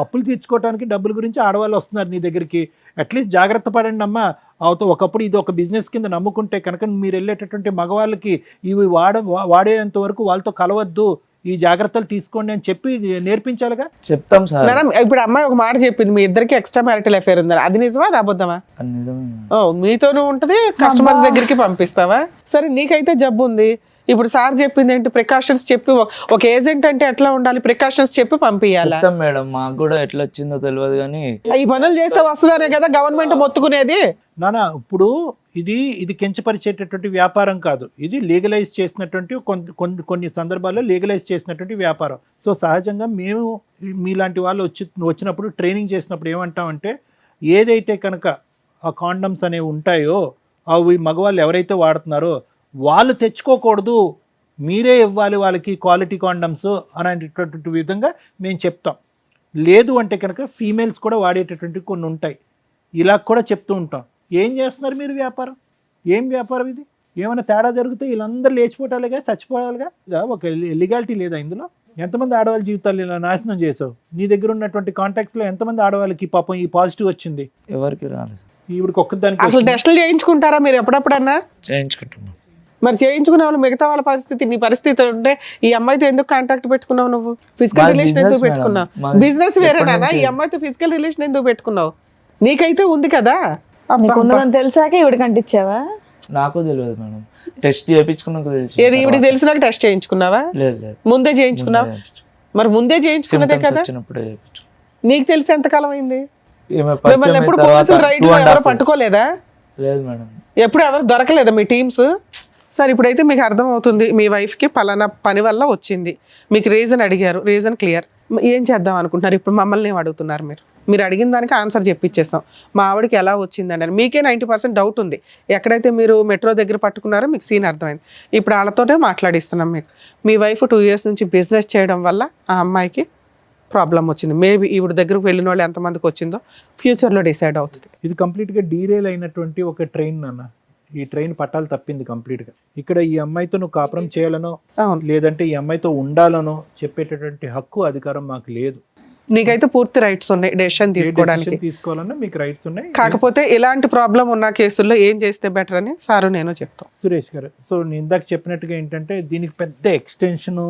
అప్పులు తీర్చుకోవడానికి డబ్బుల గురించి ఆడవాళ్ళు వస్తున్నారు నీ దగ్గరికి. అట్లీస్ట్ జాగ్రత్త పడండి అమ్మా. అవుతో ఒకప్పుడు ఇది ఒక బిజినెస్ కింద నమ్ముకుంటే కనుక మీరు వెళ్ళేటటువంటి మగవాళ్ళకి ఇవి వాడేంత వరకు వాళ్ళతో కలవద్దు, ఈ జాగ్రత్తలు తీసుకోండి అని చెప్పి నేర్పించాలిగా. చెప్తాం సార్. మేడం, ఇప్పుడు అమ్మాయి ఒక మాట చెప్పింది, మీ ఇద్దరికి ఎక్స్ట్రా మ్యారిటల్ అఫేర్ ఉందని. అది నిజమా, అది అబద్ధమా? అది నిజమే. ఓ, మీతోనూ ఉంటది, కస్టమర్స్ దగ్గరికి పంపిస్తావా? సరే, నీకైతే జబ్బు ఉంది. ఇప్పుడు సార్ చెప్పింది ఏంటి? ప్రికాషన్స్ చెప్పి, ఒక ఏజెంట్ అంటే ఎట్లా ఉండాలి, ప్రికాషన్స్ చెప్పి పంపించాలా? చెప్తాం మేడం, మాకు కూడా ఎట్లా వచ్చిందో తెలియదు కానీ ఈ పనులు చేస్తే వస్తుందనే కదా గవర్నమెంట్ మొత్తుకునేది. నానా, ఇప్పుడు ఇది కించపరిచేటటువంటి వ్యాపారం కాదు, ఇది లీగలైజ్ చేసినటువంటి కొన్ని సందర్భాల్లో లీగలైజ్ చేసినటువంటి వ్యాపారం. సో సహజంగా మేము మీలాంటి వాళ్ళు వచ్చినప్పుడు ట్రైనింగ్ చేసినప్పుడు ఏమంటామంటే, ఏదైతే కనుక ఆ కాండమ్స్ అనేవి ఉంటాయో అవి మగవాళ్ళు ఎవరైతే వాడుతున్నారో వాళ్ళు తెచ్చుకోకూడదు, మీరే ఇవ్వాలి వాళ్ళకి క్వాలిటీ కాండమ్స్ అనేటటువంటి విధంగా మేము చెప్తాం. లేదు అంటే కనుక ఫీమేల్స్ కూడా వాడేటటువంటి కొన్ని ఉంటాయి, ఇలా కూడా చెప్తూ ఉంటాం. ఏం చేస్తున్నారు మీరు వ్యాపారం? ఏం వ్యాపారం ఇది? ఏమైనా తేడా జరిగితే వీళ్ళందరూ లేచిపోవటాలుగా, చచ్చిపోవాలిగా. ఒక లీగాలిటీ లేదా ఇందులో? ఎంతమంది ఆడవాళ్ళ జీవితాలు ఇలా నాశనం చేసావు? నీ దగ్గర ఉన్నటువంటి కాంటాక్ట్స్లో ఎంతమంది ఆడవాళ్ళకి పాపం ఈ పాజిటివ్ వచ్చింది? ఎవరికి రాలేదు. ఇప్పుడు ఒక్కదానికి అసలు టెస్టులు చేయించుకుంటారా మీరు ఎప్పుడప్పుడన్నా? చేయించుకుంటున్నాం. మరి చేయించుకునే వాళ్ళు మిగతా వాళ్ళ పరిస్థితి, నీ పరిస్థితి ఉంటే ఈ అమ్మాయితో ఎందుకు కాంటాక్ట్ పెట్టుకున్నావు? నువ్వు ఫిజికల్ మాది రిలేషన్ business ఎందుకు మేడం. పెట్టుకున్నావు? మాది బిజినెస్ వేరేనా? ఎప్పటి ఈ నుంచి? అమ్మాయితో ఫిజికల్ రిలేషన్ ఎందుకు పెట్టుకున్నావు? నీకైతే ఉంది కదా. నీకు ఉన్నదని తెలిసాక ఇవిడికి అంటించావా? నాకు తెలియదు మేడం, టెస్ట్ చేయించుకున్నాక తెలుసు. ఏది ఈవిడికి తెలిసినాక టెస్ట్ చేయించుకున్నావా? లేదు లేదు, ముందే చేయించుకున్నావా? మరి ముందే చేయించుకున్నదే Symptoms కదా. వచ్చినప్పుడే చేయించు. నీకు తెలిసి ఎంతకాలం అయింది? ఈమె మిమ్మల్ని పరిచయం ఎప్పుడు అయిన తర్వాత పోలీసులు రైడ్ 2.5 ఎవరు years. పట్టుకోలేదా? లేదు మేడం. ఎప్పుడు ఎవరు దొరకలేదా మీ టీమ్స్? సరే, ఇప్పుడైతే మీకు అర్థమవుతుంది మీ వైఫ్కి పలానా పని వల్ల వచ్చింది, మీకు రీజన్ అడిగారు, రీజన్ క్లియర్. ఏం చేద్దాం అనుకుంటున్నారు? ఇప్పుడు మమ్మల్ని ఏం అడుగుతున్నారు? మీరు అడిగిన దానికి ఆన్సర్ చెప్పించేస్తాం. మా ఆవిడకి ఎలా వచ్చిందండి అని మీకే 90% డౌట్ ఉంది. ఎక్కడైతే మీరు మెట్రో దగ్గర పట్టుకున్నారో మీకు సీన్ అర్థమైంది. ఇప్పుడు వాళ్ళతోనే మాట్లాడిస్తున్నాం. మీ వైఫ్ 2 years నుంచి బిజినెస్ చేయడం వల్ల ఆ అమ్మాయికి ప్రాబ్లం వచ్చింది. మేబీ ఈవిడ దగ్గరకు వెళ్ళిన వాళ్ళు ఎంతమందికి వచ్చిందో ఫ్యూచర్లో డిసైడ్ అవుతుంది. ఇది కంప్లీట్గా డీరేల్ అయినటువంటి ఒక ట్రైన్ నాన్న. ఈ ట్రైన్ పట్టాలు తప్పింది కంప్లీట్గా. ఇక్కడ ఈ అమ్మాయితో నువ్వు కాపురం చేయాలనో అవును, లేదంటే ఈ అమ్మాయితో ఉండాలనో చెప్పేటటువంటి హక్కు అధికారం మాకు లేదు. నీకైతే పూర్తి రైట్స్ ఉన్నాయి డెసిషన్ ఏ తీసుకోవడానికి. decision తీసుకోవాలన్నా మీకు రైట్స్ ఉన్నాయి. కాకపోతే ఇలాంటి ప్రాబ్లం ఉన్న కేసుల్లో ఏం చేస్తే బెటర్ అని సారు నేను చెప్తాం. సురేష్ గారు, సో నేను ఇందాక చెప్పినట్టుగా ఏంటంటే దీనికి పెద్ద ఎక్స్టెన్షన్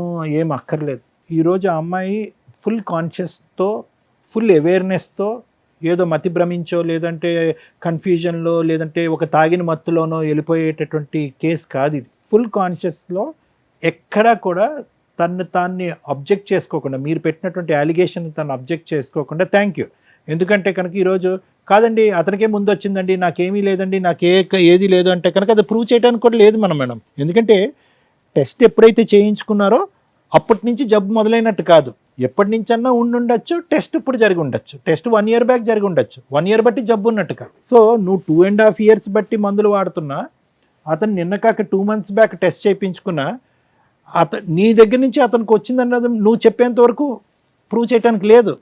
ఏం అక్కర్లేదు. ఈరోజు ఆ అమ్మాయి ఫుల్ కాన్షియస్తో, ఫుల్ అవేర్నెస్తో, ఏదో మతి భ్రమించో లేదంటే కన్ఫ్యూజన్లో లేదంటే ఒక తాగిన మత్తులోనో వెళ్ళిపోయేటటువంటి కేసు కాదు ఇది. ఫుల్ కాన్షియస్లో ఎక్కడా కూడా తాన్ని అబ్జెక్ట్ చేసుకోకుండా, మీరు పెట్టినటువంటి అలిగేషన్ తను అబ్జెక్ట్ చేసుకోకుండా థ్యాంక్ యూ. ఎందుకంటే కనుక ఈరోజు కాదండి అతనికే ముందు వచ్చిందండి, నాకేమీ లేదండి, ఏది లేదు అంటే కనుక అది ప్రూవ్ చేయడానికి కూడా లేదు మేడం. ఎందుకంటే టెస్ట్ ఎప్పుడైతే చేయించుకున్నారో అప్పటి నుంచి జబ్బు మొదలైనట్టు కాదు. ఎప్పటి నుంచన్నా ఉండుండొచ్చు, టెస్ట్ ఇప్పుడు జరిగి ఉండొచ్చు, టెస్ట్ 1 year బ్యాక్ జరిగి ఉండొచ్చు, 1 year బట్టి జబ్బు ఉన్నట్టు కాదు. సో నువ్వు 2.5 years బట్టి మందులు వాడుతున్నా, అతను నిన్న కాక 2 months బ్యాక్ టెస్ట్ చేయించుకున్నా, నీ దగ్గర నుంచి అతనికి వచ్చిందన్నది నువ్వు చెప్పేంత వరకు ప్రూవ్ చేయడానికి లేదు.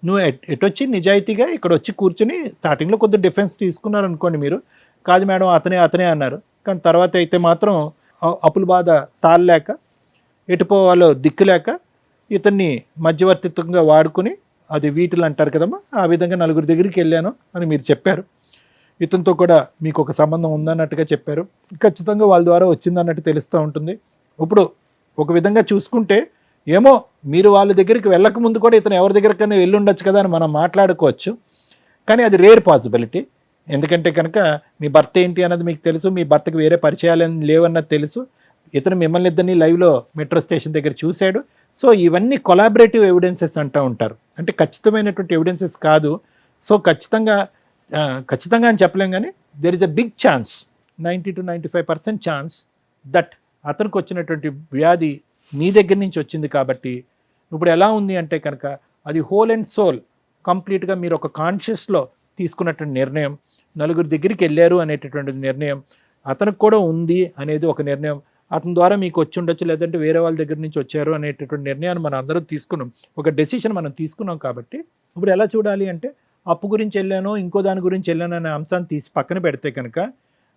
నువ్వు ఎటొచ్చి నిజాయితీగా ఇక్కడ వచ్చి కూర్చుని స్టార్టింగ్లో కొద్దిగా డిఫెన్స్ తీసుకున్నారు అనుకోండి, మీరు కాదు మేడం అతనే అన్నారు. కానీ తర్వాత అయితే మాత్రం అప్పుల బాధ తాళలేక, ఎటుపోవాలో దిక్కులేక ఇతన్ని మధ్యవర్తిత్వంగా వాడుకుని, అది వీటిలు అంటారు కదమ్మా, ఆ విధంగా 4 దగ్గరికి వెళ్ళాను అని మీరు చెప్పారు. ఇతనితో కూడా మీకు ఒక సంబంధం ఉందన్నట్టుగా చెప్పారు. ఖచ్చితంగా వాళ్ళ ద్వారా వచ్చిందన్నట్టు తెలుస్తూ ఉంటుంది. ఇప్పుడు ఒక విధంగా చూసుకుంటే ఏమో మీరు వాళ్ళ దగ్గరికి వెళ్ళక ముందు కూడా ఇతను ఎవరి దగ్గరికైనా వెళ్ళి ఉండొచ్చు కదా అని మనం మాట్లాడుకోవచ్చు. కానీ అది రేర్ పాసిబిలిటీ. ఎందుకంటే కనుక మీ భర్త ఏంటి అన్నది మీకు తెలుసు, మీ భర్తకు వేరే పరిచయాలు లేవన్నది తెలుసు. ఇతను మిమ్మల్ని ఇద్దరిని లైవ్లో మెట్రో స్టేషన్ దగ్గర చూశాడు. సో ఇవన్నీ కొలాబరేటివ్ ఎవిడెన్సెస్ అంటూ ఉంటారు. అంటే ఖచ్చితమైనటువంటి ఎవిడెన్సెస్ కాదు. సో ఖచ్చితంగా అని చెప్పలేం, కానీ there is a big chance, 90 to 95% chance that అతనికి వచ్చినటువంటి వ్యాధి మీ దగ్గర నుంచి వచ్చింది. కాబట్టి ఇప్పుడు ఎలా ఉంది అంటే కనుక అది హోల్ అండ్ సోల్ కంప్లీట్గా మీరు ఒక కాన్షియస్లో తీసుకున్నటువంటి నిర్ణయం, 4 దగ్గరికి వెళ్ళారు అనేటటువంటి నిర్ణయం, అతనికి కూడా ఉంది అనేది ఒక నిర్ణయం, అతని ద్వారా మీకు వచ్చి ఉండొచ్చు లేదంటే వేరే వాళ్ళ దగ్గర నుంచి వచ్చారు అనేటటువంటి నిర్ణయాన్ని మనం అందరం తీసుకున్నాం, ఒక డెసిషన్ మనం తీసుకున్నాం. కాబట్టి ఇప్పుడు ఎలా చూడాలి అంటే అప్పు గురించి వెళ్ళానో ఇంకో దాని గురించి వెళ్ళానో అనే అంశాన్ని తీసి పక్కన పెడితే కనుక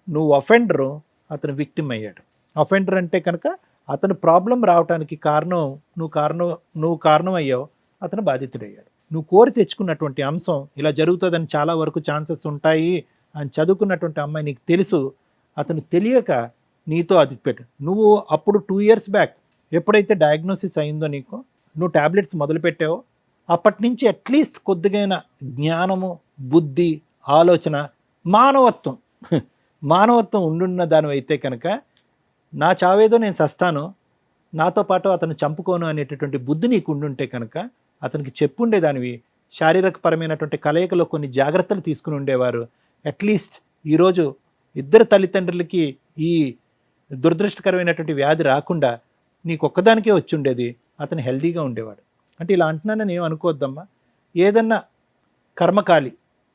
నువ్వు అఫెండరు, అతను విక్టిమ్ అయ్యాడు. అఫెండర్ అంటే కనుక అతను ప్రాబ్లం రావడానికి నువ్వు కారణం అయ్యావు, అతను బాధితుడయ్యాడు. నువ్వు కోరి తెచ్చుకున్నటువంటి అంశం ఇలా జరుగుతుందని చాలా వరకు ఛాన్సెస్ ఉంటాయి అని చదువుకున్నటువంటి అమ్మాయి నీకు తెలుసు, అతను తెలియక నీతో అది పెట్టు. నువ్వు అప్పుడు 2 years బ్యాక్ ఎప్పుడైతే డయాగ్నోసిస్ అయిందో నీకు, నువ్వు టాబ్లెట్స్ మొదలుపెట్టావో అప్పటి నుంచి అట్లీస్ట్ కొద్దిగైన జ్ఞానము, బుద్ధి, ఆలోచన, మానవత్వం ఉండున్న దానివైతే కనుక నా చావేదో నేను సస్తాను, నాతో పాటు అతను చంపుకోను అనేటటువంటి బుద్ధి నీకు ఉండుంటే కనుక అతనికి చెప్పుండేదానివి. శారీరకపరమైనటువంటి కలయికలో కొన్ని జాగ్రత్తలు తీసుకుని ఉండేవారు. అట్లీస్ట్ ఈరోజు ఇద్దరు తల్లిదండ్రులకి ఈ దురదృష్టకరమైనటువంటి వ్యాధి రాకుండా నీకు ఒక్కదానికే వచ్చి ఉండేది, అతను హెల్దీగా ఉండేవాడు. అంటే ఇలా అంటున్నానని ఏం అనుకోవద్దమ్మా. ఏదన్నా కర్మకాలి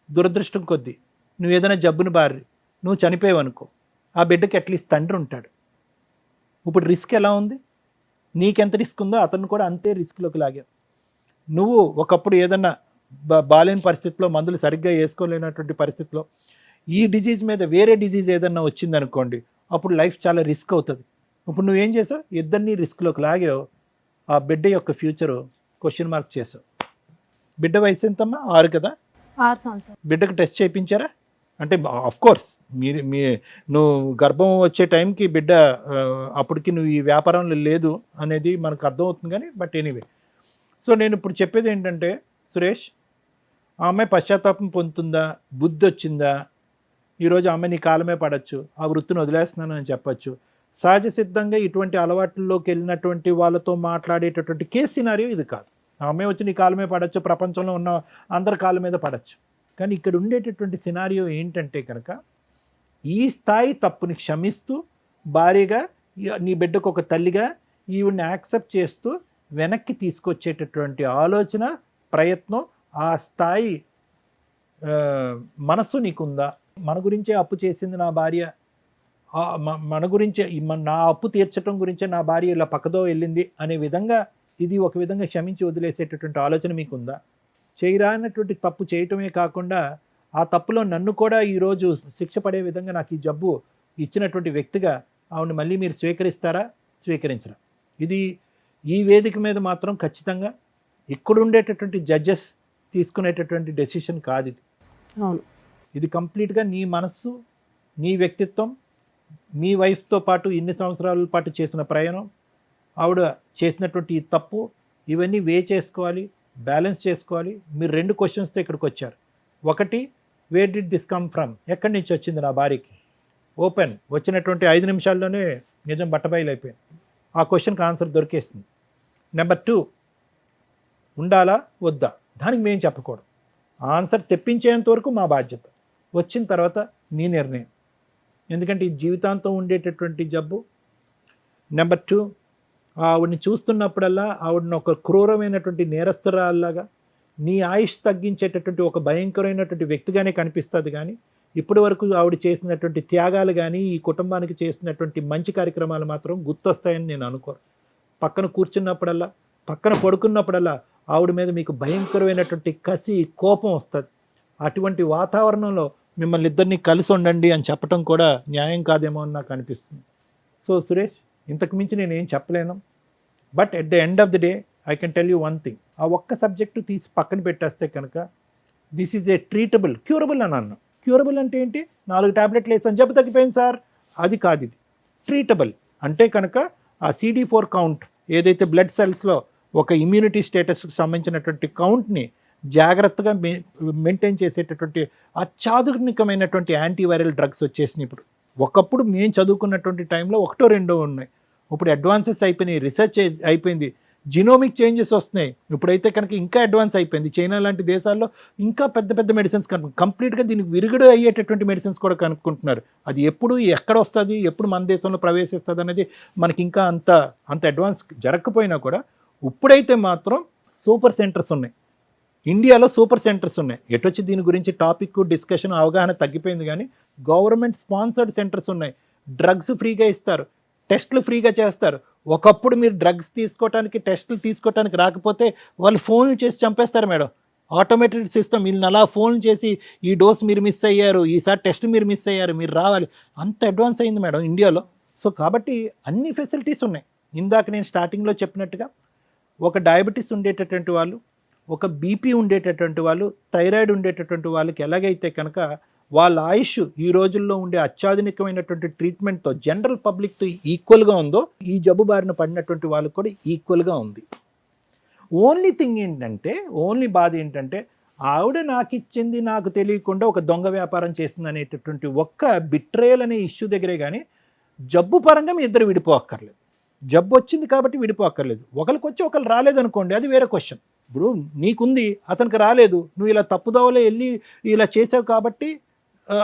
దురదృష్టం కొద్దీ నువ్వు ఏదైనా జబ్బును బారి నువ్వు చనిపోయావనుకో, ఆ బిడ్డకి అట్లీస్ట్ తండ్రి ఉంటాడు. ఇప్పుడు రిస్క్ ఎలా ఉంది, నీకెంత రిస్క్ ఉందో అతను కూడా అంతే రిస్క్లోకి లాగావు. నువ్వు ఒకప్పుడు ఏదన్నా బాలేని పరిస్థితిలో, మందులు సరిగ్గా వేసుకోలేనటువంటి పరిస్థితిలో ఈ డిజీజ్ మీద వేరే డిజీజ్ ఏదన్నా వచ్చిందనుకోండి, అప్పుడు లైఫ్ చాలా రిస్క్ అవుతుంది. ఇప్పుడు నువ్వేం చేసావు, ఇద్దరిని రిస్క్లోకి లాగావు. ఆ బిడ్డ యొక్క ఫ్యూచరు క్వశ్చన్ మార్క్ చేసావు. బిడ్డ వయసు ఎంతమ్మా? 6 కదా? 6 సంవత్సరాలు. బిడ్డకు టెస్ట్ చేయించారా? అంటే ఆఫ్ కోర్స్ నువ్వు గర్భం వచ్చే టైంకి బిడ్డ అప్పటికి నువ్వు ఈ వ్యాపారంలో లేదు అనేది మనకు అర్థమవుతుంది. కానీ బట్ ఎనీవే, సో నేను ఇప్పుడు చెప్పేది ఏంటంటే సురేష్, ఆ అమ్మాయి పశ్చాత్తాపం పొందుతుందా, బుద్ధి వచ్చిందా, ఈరోజు ఆ అమ్మాయి నీ కాలమే పడవచ్చు, ఆ వృత్తిని వదిలేస్తున్నాను అని చెప్పచ్చు. సహజ సిద్ధంగా ఇటువంటి అలవాట్లలోకి వెళ్ళినటువంటి వాళ్ళతో మాట్లాడేటటువంటి కేసు సినారియో ఇది కాదు. ఆ అమ్మాయి వచ్చి నీ కాలమే పడవచ్చు, ప్రపంచంలో ఉన్న అందరి కాళ్ళ మీద పడవచ్చు. కానీ ఇక్కడ ఉండేటటువంటి సినారియో ఏంటంటే కనుక ఈ స్థాయి తప్పుని క్షమిస్తూ భార్యగా, నీ బిడ్డకు ఒక తల్లిగా ఈవిడ్ని యాక్సెప్ట్ చేస్తూ వెనక్కి తీసుకొచ్చేటటువంటి ఆలోచన, ప్రయత్నం, ఆ స్థాయి మనస్సు నీకుందా? మన గురించే అప్పు చేసింది నా భార్య, మన గురించే నా అప్పు తీర్చడం గురించే నా భార్య ఇలా పక్కదో వెళ్ళింది అనే విధంగా ఇది ఒక విధంగా క్షమించి వదిలేసేటటువంటి ఆలోచన మీకుందా? చేయరానటువంటి తప్పు చేయటమే కాకుండా ఆ తప్పులో నన్ను కూడా ఈరోజు శిక్ష పడే విధంగా నాకు ఈ జబ్బు ఇచ్చినటువంటి వ్యక్తిగా ఆవిడని మళ్ళీ మీరు స్వీకరిస్తారా, స్వీకరించరా? ఇది ఈ వేదిక మీద మాత్రం ఖచ్చితంగా ఇక్కడ ఉండేటటువంటి జడ్జెస్ తీసుకునేటటువంటి డెసిషన్ కాదు ఇది. అవును. ఇది కంప్లీట్గా నీ మనస్సు, నీ వ్యక్తిత్వం, మీ వైఫ్తో పాటు ఇన్ని సంవత్సరాల పాటు చేసిన ప్రయాణం, ఆవిడ చేసినటువంటి ఈ తప్పు, ఇవన్నీ చేసుకోవాలి, బ్యాలెన్స్ చేసుకోవాలి. మీరు 2 క్వశ్చన్స్తో ఇక్కడికి వచ్చారు. ఒకటి, where did this come from, ఎక్కడి నుంచి వచ్చింది నా భార్యకి? ఓపెన్, వచ్చినటువంటి 5 నిమిషాల్లోనే నిజం బట్టబయలైపోయింది. ఆ క్వశ్చన్కి ఆన్సర్ దొరికేస్తుంది. నెంబర్ 2, ఉండాలా వద్దా, దానికి మేము చెప్పకూడదు. ఆన్సర్ తెప్పించేంత వరకు మా బాధ్యత, వచ్చిన తర్వాత మీ నిర్ణయం. ఎందుకంటే ఇది జీవితాంతం ఉండేటటువంటి జబ్బు. నెంబర్ 2, ఆవిడని చూస్తున్నప్పుడల్లా ఆవిడని ఒక క్రూరమైనటువంటి నేరస్తురాల్లాగా, నీ ఆయుష్ తగ్గించేటటువంటి ఒక భయంకరమైనటువంటి వ్యక్తిగానే కనిపిస్తుంది. కానీ ఇప్పటి వరకు ఆవిడ చేసినటువంటి త్యాగాలు కానీ, ఈ కుటుంబానికి చేసినటువంటి మంచి కార్యక్రమాలు మాత్రం గుర్తొస్తాయని నేను అనుకోను. పక్కన కూర్చున్నప్పుడల్లా, పక్కన పడుకున్నప్పుడల్లా ఆవిడ మీద మీకు భయంకరమైనటువంటి కసి, కోపం వస్తుంది. అటువంటి వాతావరణంలో మిమ్మల్ని ఇద్దరిని కలిసి ఉండండి అని చెప్పడం కూడా న్యాయం కాదేమో అని నాకు అనిపిస్తుంది. సో సురేష్, ఇంతకు మించి నేను ఏం చెప్పలేను. But at the end of the day I can tell you one thing. ఆ ఒక్క సబ్జెక్టు తీసి పక్కన పెట్టేస్తే కనుక this is a treatable, curable అని అన్నాను. క్యూరబుల్ అంటే ఏంటి? 4 టాబ్లెట్లు వేసాను జబ్బు తగ్గిపోయింది సార్, అది కాదు. ఇది ట్రీటబుల్ అంటే కనుక ఆ CD4 కౌంట్ ఏదైతే బ్లడ్ సెల్స్లో ఒక ఇమ్యూనిటీ స్టేటస్కి సంబంధించినటువంటి కౌంట్ని జాగ్రత్తగా మెయింటైన్ చేసేటటువంటి అత్యాధునికమైనటువంటి యాంటీవైరల్ డ్రగ్స్ వచ్చేసినాయి ఇప్పుడు. ఒకప్పుడు మేము చదువుకున్నటువంటి టైంలో 1, 2 ఉన్నాయి. ఇప్పుడు అడ్వాన్సెస్ అయిపోయినాయి, రీసెర్చ్ అయిపోయింది, జినోమిక్ చేంజెస్ వస్తున్నాయి. ఇప్పుడైతే కనుక ఇంకా అడ్వాన్స్ అయిపోయింది. చైనా లాంటి దేశాల్లో ఇంకా పెద్ద పెద్ద మెడిసిన్స్ కంప్లీట్గా దీనికి విరుగుడు అయ్యేటటువంటి మెడిసిన్స్ కూడా కనుక్కుంటున్నారు. అది ఎప్పుడు ఎక్కడ వస్తుంది, ఎప్పుడు మన దేశంలో ప్రవేశిస్తుంది అనేది మనకి ఇంకా అంత అడ్వాన్స్ జరగకపోయినా కూడా ఇప్పుడైతే మాత్రం సూపర్ సెంటర్స్ ఉన్నాయి. ఇండియాలో సూపర్ సెంటర్స్ ఉన్నాయి. ఎటొచ్చి దీని గురించి టాపిక్ డిస్కషన్ అవగాహన తగ్గిపోయింది. కానీ గవర్నమెంట్ స్పాన్సర్డ్ సెంటర్స్ ఉన్నాయి. డ్రగ్స్ ఫ్రీగా ఇస్తారు, టెస్టులు ఫ్రీగా చేస్తారు. ఒకప్పుడు మీరు డ్రగ్స్ తీసుకోవడానికి, టెస్టులు తీసుకోవడానికి రాకపోతే వాళ్ళు ఫోన్లు చేసి చంపేస్తారు మేడం. ఆటోమేటెడ్ సిస్టమ్, వీళ్ళని అలా ఫోన్ చేసి ఈ డోస్ మీరు మిస్ అయ్యారు, ఈసారి టెస్ట్ మీరు మిస్ అయ్యారు, మీరు రావాలి, అంత అడ్వాన్స్ అయింది మేడం ఇండియాలో. సో కాబట్టి అన్ని ఫెసిలిటీస్ ఉన్నాయి. ఇందాక నేను స్టార్టింగ్లో చెప్పినట్టుగా ఒక డయాబెటీస్ ఉండేటటువంటి వాళ్ళు, ఒక బీపీ ఉండేటటువంటి వాళ్ళు, థైరాయిడ్ ఉండేటటువంటి వాళ్ళకి ఎలాగైతే కనుక వాళ్ళ ఆయుష్ ఈ రోజుల్లో ఉండే అత్యాధునికమైనటువంటి ట్రీట్మెంట్తో జనరల్ పబ్లిక్తో ఈక్వల్గా ఉందో, ఈ జబ్బు బారిన పడినటువంటి వాళ్ళకి కూడా ఈక్వల్గా ఉంది. ఓన్లీ థింగ్ ఏంటంటే, ఓన్లీ బాధ ఏంటంటే, ఆవిడ నాకు ఇచ్చింది నాకు తెలియకుండా ఒక దొంగ వ్యాపారం చేసింది అనేటటువంటి ఒక్క బిట్రేయల్ అనే ఇష్యూ దగ్గరే. కానీ జబ్బు పరంగా మీ ఇద్దరు విడిపోక్కర్లేదు. జబ్బు వచ్చింది కాబట్టి విడిపోక్కర్లేదు. ఒకరికి వచ్చి ఒకరు రాలేదు అనుకోండి, అది వేరే క్వశ్చన్. ఇప్పుడు నీకుంది, అతనికి రాలేదు, నువ్వు ఇలా తప్పుదోవలో వెళ్ళి ఇలా చేసావు కాబట్టి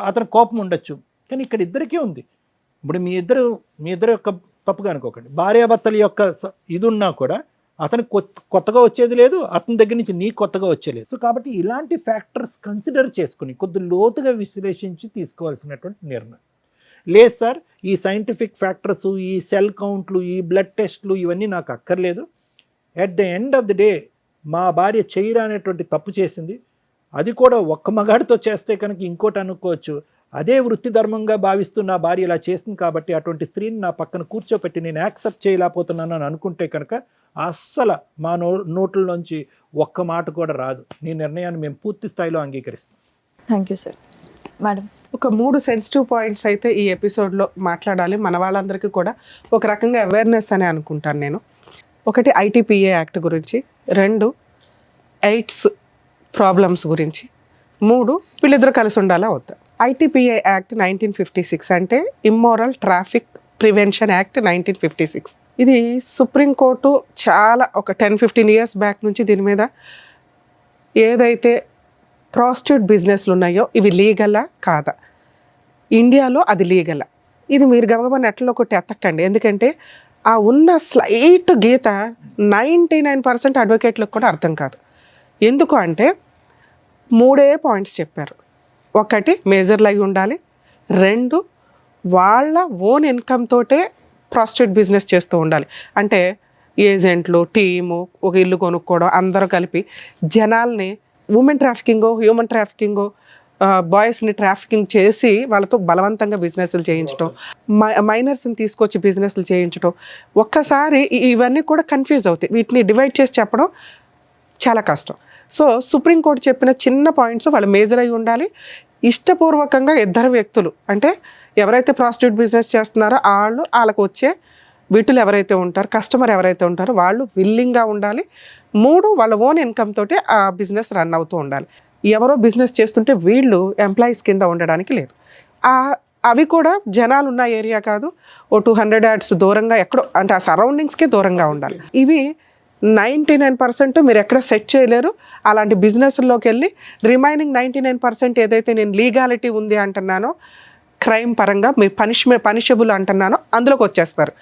అతని కోపం ఉండొచ్చు. కానీ ఇక్కడ ఇద్దరికీ ఉంది. ఇప్పుడు మీ ఇద్దరు యొక్క తప్పుగా అనుకోకండి. భార్యాభర్తల యొక్క ఇది ఉన్నా కూడా అతనికి కొత్తగా వచ్చేది లేదు, అతని దగ్గర నుంచి నీకు కొత్తగా వచ్చేలేదు. సో కాబట్టి ఇలాంటి ఫ్యాక్టర్స్ కన్సిడర్ చేసుకుని కొద్ది లోతుగా విశ్లేషించి తీసుకోవాల్సినటువంటి నిర్ణయం. లేదు సార్, ఈ సైంటిఫిక్ ఫ్యాక్టర్స్, ఈ సెల్ కౌంట్లు, ఈ బ్లడ్ టెస్ట్లు ఇవన్నీ నాకు అక్కర్లేదు. At the end of the day మా భార్య చేయరా అనేటువంటి తప్పు చేసింది. అది కూడా ఒక్క మగాడితో చేస్తే కనుక ఇంకోటి అనుకోవచ్చు. అదే వృత్తి ధర్మంగా భావిస్తూ నా భార్య ఇలా చేసింది కాబట్టి అటువంటి స్త్రీని నా పక్కన కూర్చోపెట్టి నేను యాక్సెప్ట్ చేయలేకపోతున్నాను అని అనుకుంటే కనుక అస్సలు మా నోట్లలోంచి ఒక్క మాట కూడా రాదు. నీ నిర్ణయాన్ని మేము పూర్తి స్థాయిలో అంగీకరిస్తాం. Thank you sir. మేడం, ఒక 3 సెన్సిటివ్ పాయింట్స్ అయితే ఈ ఎపిసోడ్లో మాట్లాడాలి. మన వాళ్ళందరికీ కూడా ఒక రకంగా అవేర్నెస్ అని అనుకుంటాను నేను. ఒకటి ITPA యాక్ట్ గురించి, 2 ఎయిడ్స్ ప్రాబ్లమ్స్ గురించి, 3 వీళ్ళిద్దరు కలిసి ఉండాలా వద్దా. ITPA యాక్ట్ 1956 అంటే ఇమ్మోరల్ ట్రాఫిక్ ప్రివెన్షన్ యాక్ట్ 1956. ఇది సుప్రీంకోర్టు చాలా ఒక 10-15 ఇయర్స్ బ్యాక్ నుంచి దీని మీద ఏదైతే ప్రాస్టిట్యూట్ బిజినెస్లు ఉన్నాయో ఇవి లీగలా కాదా, ఇండియాలో అది లీగలా, ఇది మీరు గమగమ నెట్లో కొట్టి ఎత్తకండి. ఎందుకంటే ఆ ఉన్న స్లైట్ గీత 99% అడ్వకేట్లకు కూడా అర్థం కాదు. ఎందుకు అంటే 3 పాయింట్స్ చెప్పారు. 1 మేజర్లు అయి ఉండాలి, 2 వాళ్ళ ఓన్ ఇన్కమ్ తోటే ప్రాస్టిట్యూట్ బిజినెస్ చేస్తూ ఉండాలి. అంటే ఏజెంట్లు, టీము, ఒక ఇల్లు కొనుక్కోవడం, అందరూ కలిపి జనాల్ని ఉమెన్ ట్రాఫికింగో, హ్యూమన్ ట్రాఫికింగో, బాయ్స్ని ట్రాఫికింగ్ చేసి వాళ్ళతో బలవంతంగా బిజినెస్లు చేయించడం, మైనర్స్ని తీసుకొచ్చి బిజినెస్లు చేయించడం, ఒక్కసారి ఇవన్నీ కూడా కన్ఫ్యూజ్ అవుతాయి. వీటిని డివైడ్ చేసి చెప్పడం చాలా కష్టం. సో సుప్రీంకోర్టు చెప్పిన చిన్న పాయింట్స్ వాళ్ళు మేజర్ అయి ఉండాలి. ఇష్టపూర్వకంగా ఇద్దరు వ్యక్తులు, అంటే ఎవరైతే ప్రాస్టిట్యూట్ బిజినెస్ చేస్తున్నారో వాళ్ళకు వచ్చే వీటిలో ఎవరైతే ఉంటారో, కస్టమర్ ఎవరైతే ఉంటారో వాళ్ళు విల్లింగ్గా ఉండాలి. 3 వాళ్ళ ఓన్ ఇన్కమ్ తోటి ఆ బిజినెస్ రన్ అవుతూ ఉండాలి. ఎవరో బిజినెస్ చేస్తుంటే వీళ్ళు ఎంప్లాయీస్ కింద ఉండడానికి లేదు. అవి కూడా జనాలు ఉన్న ఏరియా కాదు, ఓ 200 యార్డ్స్ దూరంగా ఎక్కడో, అంటే ఆ సరౌండింగ్స్కే దూరంగా ఉండాలి. ఇవి 99% మీరు ఎక్కడ సెట్ చేయలేరు. అలాంటి బిజినెస్లోకి వెళ్ళి రిమైనింగ్ 99% ఏదైతే నేను లీగాలిటీ ఉంది అంటున్నానో, క్రైమ్ పరంగా మీరు పనిషబుల్ అంటున్నానో అందులోకి వచ్చేస్తారు.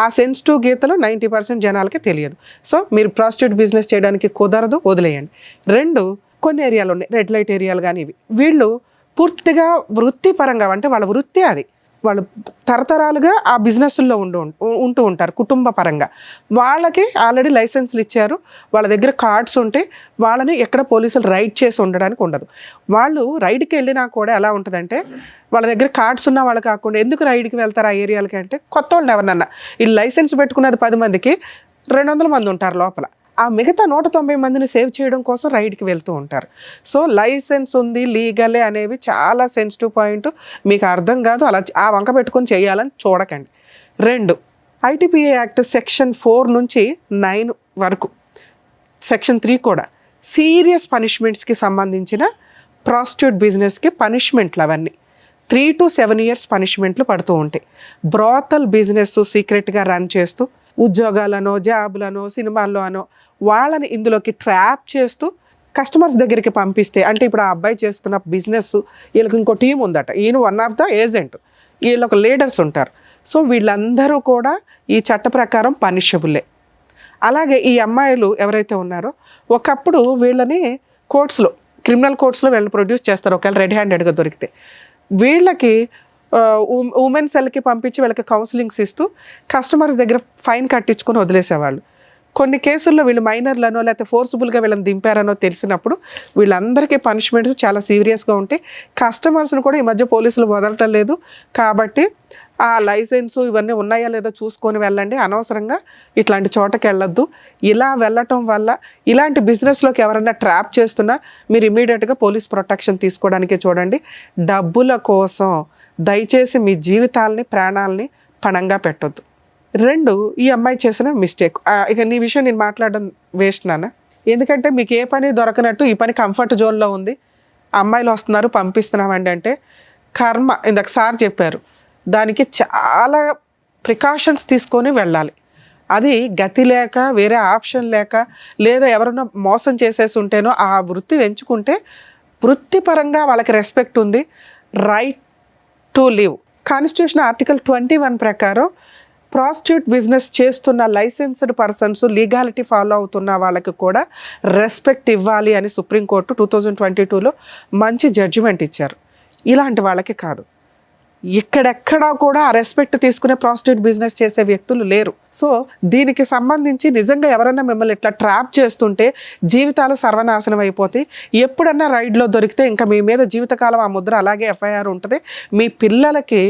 ఆ సెన్సిటివ్ గీతలు 90% జనాలకి తెలియదు. సో మీరు ప్రాస్టిట్యూట్ బిజినెస్ చేయడానికి కుదరదు, వదిలేయండి. 2 కొన్ని ఏరియాలు ఉన్నాయి, రెడ్ లైట్ ఏరియాలు కానీ, వీళ్ళు పూర్తిగా వృత్తిపరంగా, అంటే వాళ్ళ వృత్తి అది, వాళ్ళు తరతరాలుగా ఆ బిజినెస్ల్లో ఉంటూ ఉంటారు కుటుంబ పరంగా. వాళ్ళకి ఆల్రెడీ లైసెన్స్లు ఇచ్చారు, వాళ్ళ దగ్గర కార్డ్స్ ఉంటే వాళ్ళని ఎక్కడ పోలీసులు రైడ్ చేసి ఉండడానికి ఉండదు. వాళ్ళు రైడ్కి వెళ్ళినా కూడా ఎలా ఉంటుందంటే, వాళ్ళ దగ్గర కార్డ్స్ ఉన్న వాళ్ళు కాకుండా ఎందుకు రైడ్కి వెళ్తారు ఆ ఏరియాలకి అంటే, కొత్త వాళ్ళు ఎవరినన్నా, ఈ లైసెన్స్ పెట్టుకున్నది 10 మందికి 200 మంది ఉంటారు లోపల, ఆ మిగతా 190 మందిని సేవ్ చేయడం కోసం రైడ్కి వెళ్తూ ఉంటారు. సో లైసెన్స్ ఉంది, లీగలే అనేవి చాలా సెన్సిటివ్ పాయింట్. మీకు అర్థం కాదు, అలా ఆ వంక పెట్టుకొని చేయాలని చూడకండి. 2 ఐటీపీఏ యాక్ట్ సెక్షన్ 4 నుంచి 9 వరకు, సెక్షన్ 3 కూడా సీరియస్ పనిష్మెంట్స్కి సంబంధించిన ప్రాస్టిట్యూట్ బిజినెస్కి పనిష్మెంట్లు అవన్నీ 3 to 7 years పనిష్మెంట్లు పడుతూ ఉంటాయి. బ్రాతల్ బిజినెస్ సీక్రెట్గా రన్ చేస్తూ ఉద్యోగాలనో, జాబులనో, సినిమాల్లో అనో వాళ్ళని ఇందులోకి ట్రాప్ చేస్తూ కస్టమర్స్ దగ్గరికి పంపిస్తే, అంటే ఇప్పుడు ఆ అబ్బాయి చేస్తున్న బిజినెస్, వీళ్ళకి ఇంకో టీం ఉందట, ఈయన వన్ ఆఫ్ ద ఏజెంట్, వీళ్ళొక లీడర్స్ ఉంటారు. సో వీళ్ళందరూ కూడా ఈ చట్ట ప్రకారం పనిషబుల్లే. అలాగే ఈ అమ్మాయిలు ఎవరైతే ఉన్నారో, ఒకప్పుడు వీళ్ళని కోర్ట్స్లో, క్రిమినల్ కోర్ట్స్లో వీళ్ళని ప్రొడ్యూస్ చేస్తారు ఒకవేళ రెడ్ హ్యాండెడ్గా దొరికితే. వీళ్ళకి ఉమెన్ సెల్కి పంపించి వీళ్ళకి కౌన్సిలింగ్స్ ఇస్తూ కస్టమర్స్ దగ్గర ఫైన్ కట్టించుకొని వదిలేసేవాళ్ళు. కొన్ని కేసుల్లో వీళ్ళు మైనర్లనో లేకపోతే ఫోర్స్ఫుల్గా వీళ్ళని దింపారనో తెలిసినప్పుడు వీళ్ళందరికీ పనిష్మెంట్స్ చాలా సీరియస్గా ఉంటాయి. కస్టమర్స్ని కూడా ఈ మధ్య పోలీసులు వదలటం లేదు. కాబట్టి ఆ లైసెన్సు ఇవన్నీ ఉన్నాయా లేదో చూసుకొని వెళ్ళండి. అనవసరంగా ఇట్లాంటి చోటకి వెళ్ళొద్దు. ఇలా వెళ్ళటం వల్ల ఇలాంటి బిజినెస్లోకి ఎవరైనా ట్రాప్ చేస్తున్నా మీరు ఇమీడియట్గా పోలీస్ ప్రొటెక్షన్ తీసుకోవడానికే చూడండి. డబ్బుల కోసం దయచేసి మీ జీవితాలని, ప్రాణాలని పణంగా పెట్టొద్దు. 2 ఈ అమ్మాయి చేసిన మిస్టేక్. ఇక నీ విషయం నేను మాట్లాడడం వేస్ట్ నాన్న, ఎందుకంటే మీకు ఏ పని దొరకనట్టు ఈ పని కంఫర్ట్ జోన్లో ఉంది, అమ్మాయిలు వస్తున్నారు పంపిస్తున్నామండి అంటే కర్మ. ఇందాక సార్ చెప్పారు, దానికి చాలా ప్రికాషన్స్ తీసుకొని వెళ్ళాలి. అది గతి లేక, వేరే ఆప్షన్ లేక, లేదా ఎవరైనా మోసం చేసేసి ఉంటేనో ఆ వృత్తి ఎంచుకుంటే వృత్తిపరంగా వాళ్ళకి రెస్పెక్ట్ ఉంది. Right to live. Constitution article 21 ప్రకారం ప్రాస్టిట్యూట్ బిజినెస్ చేస్తున్న లైసెన్స్డ్ పర్సన్స్, లీగాలిటీ ఫాలో అవుతున్న వాళ్ళకి కూడా రెస్పెక్ట్ ఇవ్వాలి అని సుప్రీంకోర్టు 2022లో మంచి జడ్జిమెంట్ ఇచ్చారు. ఇలాంటి వాళ్ళకి కాదు, ఇక్కడెక్కడా కూడా ఆ రెస్పెక్ట్ తీసుకునే ప్రాస్టిట్యూట్ బిజినెస్ చేసే వ్యక్తులు లేరు. సో దీనికి సంబంధించి నిజంగా ఎవరైనా మిమ్మల్ని ఇట్లా ట్రాప్ చేస్తుంటే జీవితాలు సర్వనాశనం అయిపోతాయి. ఎప్పుడన్నా రైడ్లో దొరికితే ఇంకా మీ మీద జీవితకాలం ఆ ముద్ర అలాగే ఎఫ్ఐఆర్ ఉంటుంది. మీ పిల్లలకి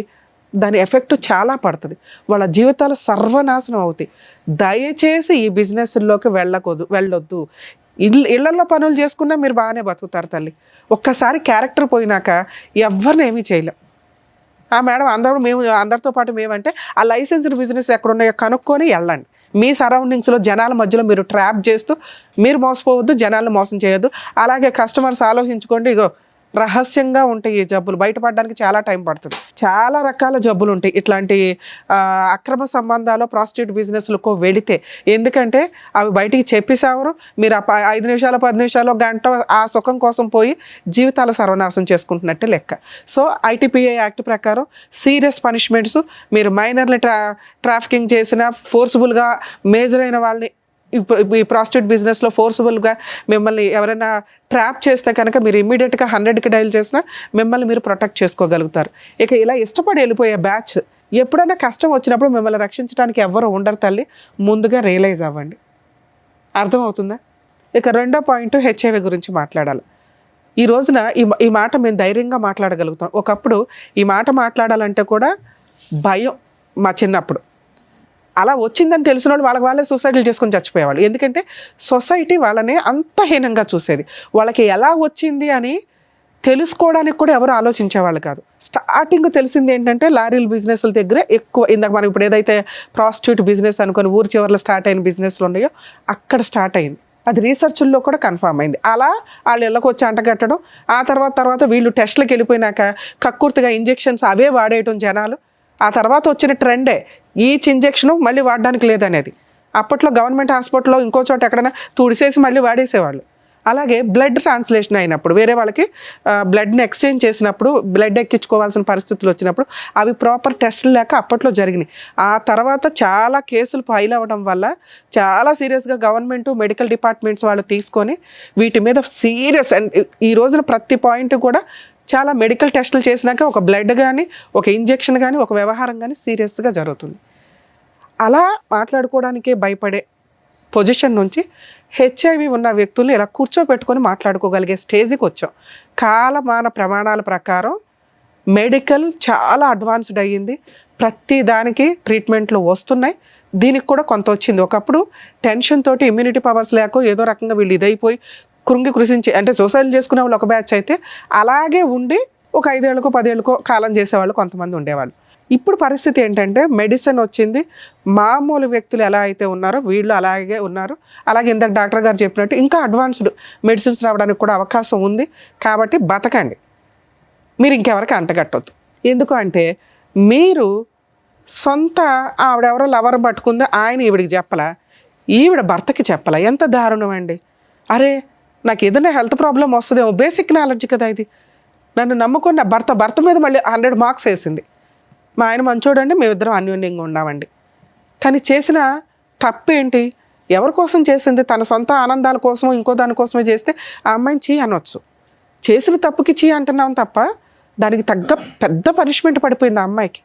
దాని ఎఫెక్ట్ చాలా పడుతుంది, వాళ్ళ జీవితాలు సర్వనాశనం అవుతాయి. దయచేసి ఈ బిజినెస్లోకి వెళ్ళొద్దు. ఇళ్లలో పనులు చేసుకున్నా మీరు బాగానే బతుకుతారు తల్లి. ఒక్కసారి క్యారెక్టర్ పోయినాక ఎవరిని ఏమీ చేయలేం. మేడం అందరితో పాటు మేమంటే ఆ లైసెన్స్డ్ బిజినెస్ ఎక్కడ ఉన్నాయో కనుక్కొని వెళ్ళండి. మీ సరౌండింగ్స్లో జనాల మధ్యలో మీరు ట్రాప్ చేస్తూ మీరు మోసపోవద్దు, జనాలను మోసం చేయొద్దు. అలాగే కస్టమర్స్ ఆలోచించుకోండి, ఇగో రహస్యంగా ఉంటాయి ఈ జబ్బులు, బయటపడడానికి చాలా టైం పడుతుంది. చాలా రకాల జబ్బులు ఉంటాయి ఇట్లాంటి అక్రమ సంబంధాలు ప్రాస్టిట్యూట్ బిజినెస్లకు వెళితే. ఎందుకంటే అవి బయటికి చెప్పేసేవారు, మీరు 5 నిమిషాలు 10 నిమిషాలు గంట ఆ సుఖం కోసం పోయి జీవితాలు సర్వనాశనం చేసుకుంటున్నట్టే లెక్క. సో ఐటీపీఏ యాక్ట్ ప్రకారం సీరియస్ పనిష్మెంట్స్, మీరు మైనర్ని ట్రాఫికింగ్ చేసిన, ఫోర్స్ఫుల్గా మేజర్ అయిన వాళ్ళని ఈ ప్రాస్టిట్యూట్ బిజినెస్లో ఫోర్స్ఫుల్గా మిమ్మల్ని ఎవరైనా ట్రాప్ చేస్తే కనుక మీరు ఇమ్మీడియట్గా 100కి డైల్ చేసినా మిమ్మల్ని మీరు ప్రొటెక్ట్ చేసుకోగలుగుతారు. ఇక ఇలా ఇష్టపడి వెళ్ళిపోయే బ్యాచ్, ఎప్పుడైనా కష్టం వచ్చినప్పుడు మిమ్మల్ని రక్షించడానికి ఎవరు ఉండరు తల్లి. ముందుగా రియలైజ్ అవ్వండి. అర్థమవుతుందా? ఇక 2వ పాయింట్ హెచ్ఐవి గురించి మాట్లాడాలి. ఈ రోజున ఈ మాట మేము ధైర్యంగా మాట్లాడగలుగుతాం. ఒకప్పుడు ఈ మాట మాట్లాడాలంటే కూడా భయం మా చిన్నప్పుడు. అలా వచ్చిందని తెలిసిన వాళ్ళు వాళ్ళే సూసైడ్లు చేసుకొని చచ్చిపోయేవాళ్ళు. ఎందుకంటే సొసైటీ వాళ్ళని అంత హీనంగా చూసేది. వాళ్ళకి ఎలా వచ్చింది అని తెలుసుకోవడానికి కూడా ఎవరు ఆలోచించేవాళ్ళు కాదు. స్టార్టింగ్ తెలిసింది ఏంటంటే లారీల బిజినెస్ల దగ్గర ఎక్కువ. ఇందాక మనం ఇప్పుడు ఏదైతే ప్రాస్టిట్యూట్ బిజినెస్ అనుకుని ఊరి చివరిలో స్టార్ట్ అయిన బిజినెస్లు ఉన్నాయో అక్కడ స్టార్ట్ అయింది. అది రీసెర్చ్ల్లో కూడా కన్ఫర్మ్ అయింది. అలా వాళ్ళు ఇళ్ళకి వచ్చి అంటగట్టడం, ఆ తర్వాత వీళ్ళు టెస్ట్లకు వెళ్ళిపోయినాక కక్కుర్తిగా ఇంజెక్షన్స్ అవే వాడేయటం జనాలు. ఆ తర్వాత వచ్చిన ట్రెండే ఈచ్ ఇంజెక్షను మళ్ళీ వాడడానికి లేదనేది. అప్పట్లో గవర్నమెంట్ హాస్పిటల్లో ఇంకో చోట ఎక్కడైనా తుడిసేసి మళ్ళీ వాడేసేవాళ్ళు. అలాగే బ్లడ్ ట్రాన్స్లేషన్ అయినప్పుడు వేరే వాళ్ళకి బ్లడ్ని ఎక్స్చేంజ్ చేసినప్పుడు బ్లడ్ ఎక్కించుకోవాల్సిన పరిస్థితులు వచ్చినప్పుడు అవి ప్రాపర్ టెస్టులు లేక అప్పట్లో జరిగినాయి. ఆ తర్వాత చాలా కేసులు ఫైల్ అవ్వడం వల్ల చాలా సీరియస్గా గవర్నమెంట్ మెడికల్ డిపార్ట్మెంట్స్ వాళ్ళు తీసుకొని వీటి మీద సీరియస్ అండ్ ఈ రోజున ప్రతి పాయింట్ కూడా చాలా మెడికల్ టెస్టులు చేసినాక ఒక బ్లడ్ కానీ ఒక ఇంజెక్షన్ కానీ ఒక వ్యవహారం కానీ సీరియస్గా జరుగుతుంది. అలా మాట్లాడుకోవడానికే భయపడే పొజిషన్ నుంచి హెచ్ఐవి ఉన్న వ్యక్తులు ఇలా కూర్చోబెట్టుకొని మాట్లాడుకోగలిగే స్టేజ్కి వచ్చాం. కాలమాన ప్రమాణాల ప్రకారం మెడికల్ చాలా అడ్వాన్స్డ్ అయ్యింది. ప్రతి దానికి ట్రీట్మెంట్లు వస్తున్నాయి. దీనికి కూడా కొంత వచ్చింది. ఒకప్పుడు టెన్షన్ తోటి ఇమ్యూనిటీ పవర్స్ లేక ఏదో రకంగా వీళ్ళు ఇదైపోయి కృషించి అంటే సూసైడ్ చేసుకునే వాళ్ళు ఒక బ్యాచ్ అయితే అలాగే ఉండి ఒక 5 ఏళ్ళకో 10 ఏళ్ళకో కాలం చేసేవాళ్ళు కొంతమంది ఉండేవాళ్ళు. ఇప్పుడు పరిస్థితి ఏంటంటే మెడిసిన్ వచ్చింది. మామూలు వ్యక్తులు ఎలా అయితే ఉన్నారో వీళ్ళు అలాగే ఉన్నారు. అలాగే ఇందాక డాక్టర్ గారు చెప్పినట్టు ఇంకా అడ్వాన్స్డ్ మెడిసిన్స్ రావడానికి కూడా అవకాశం ఉంది. కాబట్టి బతకండి, మీరు ఇంకెవరికి అంటగట్టొద్దు. ఎందుకు అంటే మీరు సొంత ఆవిడెవరో లవర్ పట్టుకుందో ఆయన ఈవిడికి చెప్పలా, ఈవిడ భర్తకి చెప్పలా. ఎంత దారుణం అండి. అరే నాకు ఏదైనా హెల్త్ ప్రాబ్లం వస్తుందేమో, బేసిక్ నాలెడ్జ్ కదా ఇది. నన్ను నమ్ముకున్న భర్త మీద మళ్ళీ 100 మార్క్స్ వేసింది. మా ఆయన మంచోడండి, మేమిద్దరం అన్యోన్యంగా ఉన్నామండి. కానీ చేసిన తప్పు ఏంటి? ఎవరి కోసం చేసింది? తన సొంత ఆనందాల కోసమో ఇంకో దానికోసమో చేస్తే ఆ అమ్మాయిని చీ అనొచ్చు. చేసిన తప్పుకి చీ అంటున్నాం తప్ప దానికి తగ్గ పెద్ద పనిష్మెంట్ పడిపోయింది ఆ అమ్మాయికి.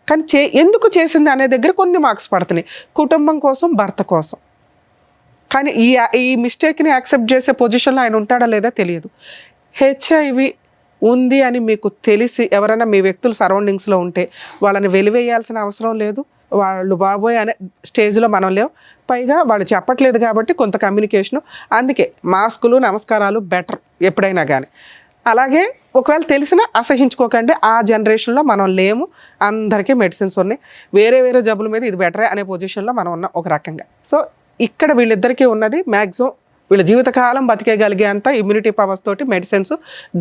కానీ ఎందుకు చేసింది అనే దగ్గర కొన్ని మార్క్స్ పడుతున్నాయి, కుటుంబం కోసం, భర్త కోసం. కానీ ఈ మిస్టేక్ని యాక్సెప్ట్ చేసే పొజిషన్లో ఆయన ఉంటాడా లేదా తెలియదు. హెచ్ఐవి ఉంది అని మీకు తెలిసి ఎవరైనా మీ వ్యక్తులు సరౌండింగ్స్లో ఉంటే వాళ్ళని వెలివేయాల్సిన అవసరం లేదు. వాళ్ళు బాబోయ్ అనే స్టేజ్లో మనం లేవు. పైగా వాళ్ళు చెప్పట్లేదు కాబట్టి కొంత కమ్యూనికేషను. అందుకే మాస్కులు, నమస్కారాలు బెటర్ ఎప్పుడైనా కానీ. అలాగే ఒకవేళ తెలిసినా అసహించుకోకండి. ఆ జనరేషన్లో మనం లేము. అందరికీ మెడిసిన్స్ ఉన్నాయి. వేరే జబ్బుల మీద ఇది బెటరే అనే పొజిషన్లో మనం ఉన్నాం ఒక రకంగా. సో ఇక్కడ వీళ్ళిద్దరికీ ఉన్నది మ్యాక్సిమం వీళ్ళ జీవితకాలం బతికేయగలిగే అంత ఇమ్యూనిటీ పవర్స్ తోటి మెడిసిన్స్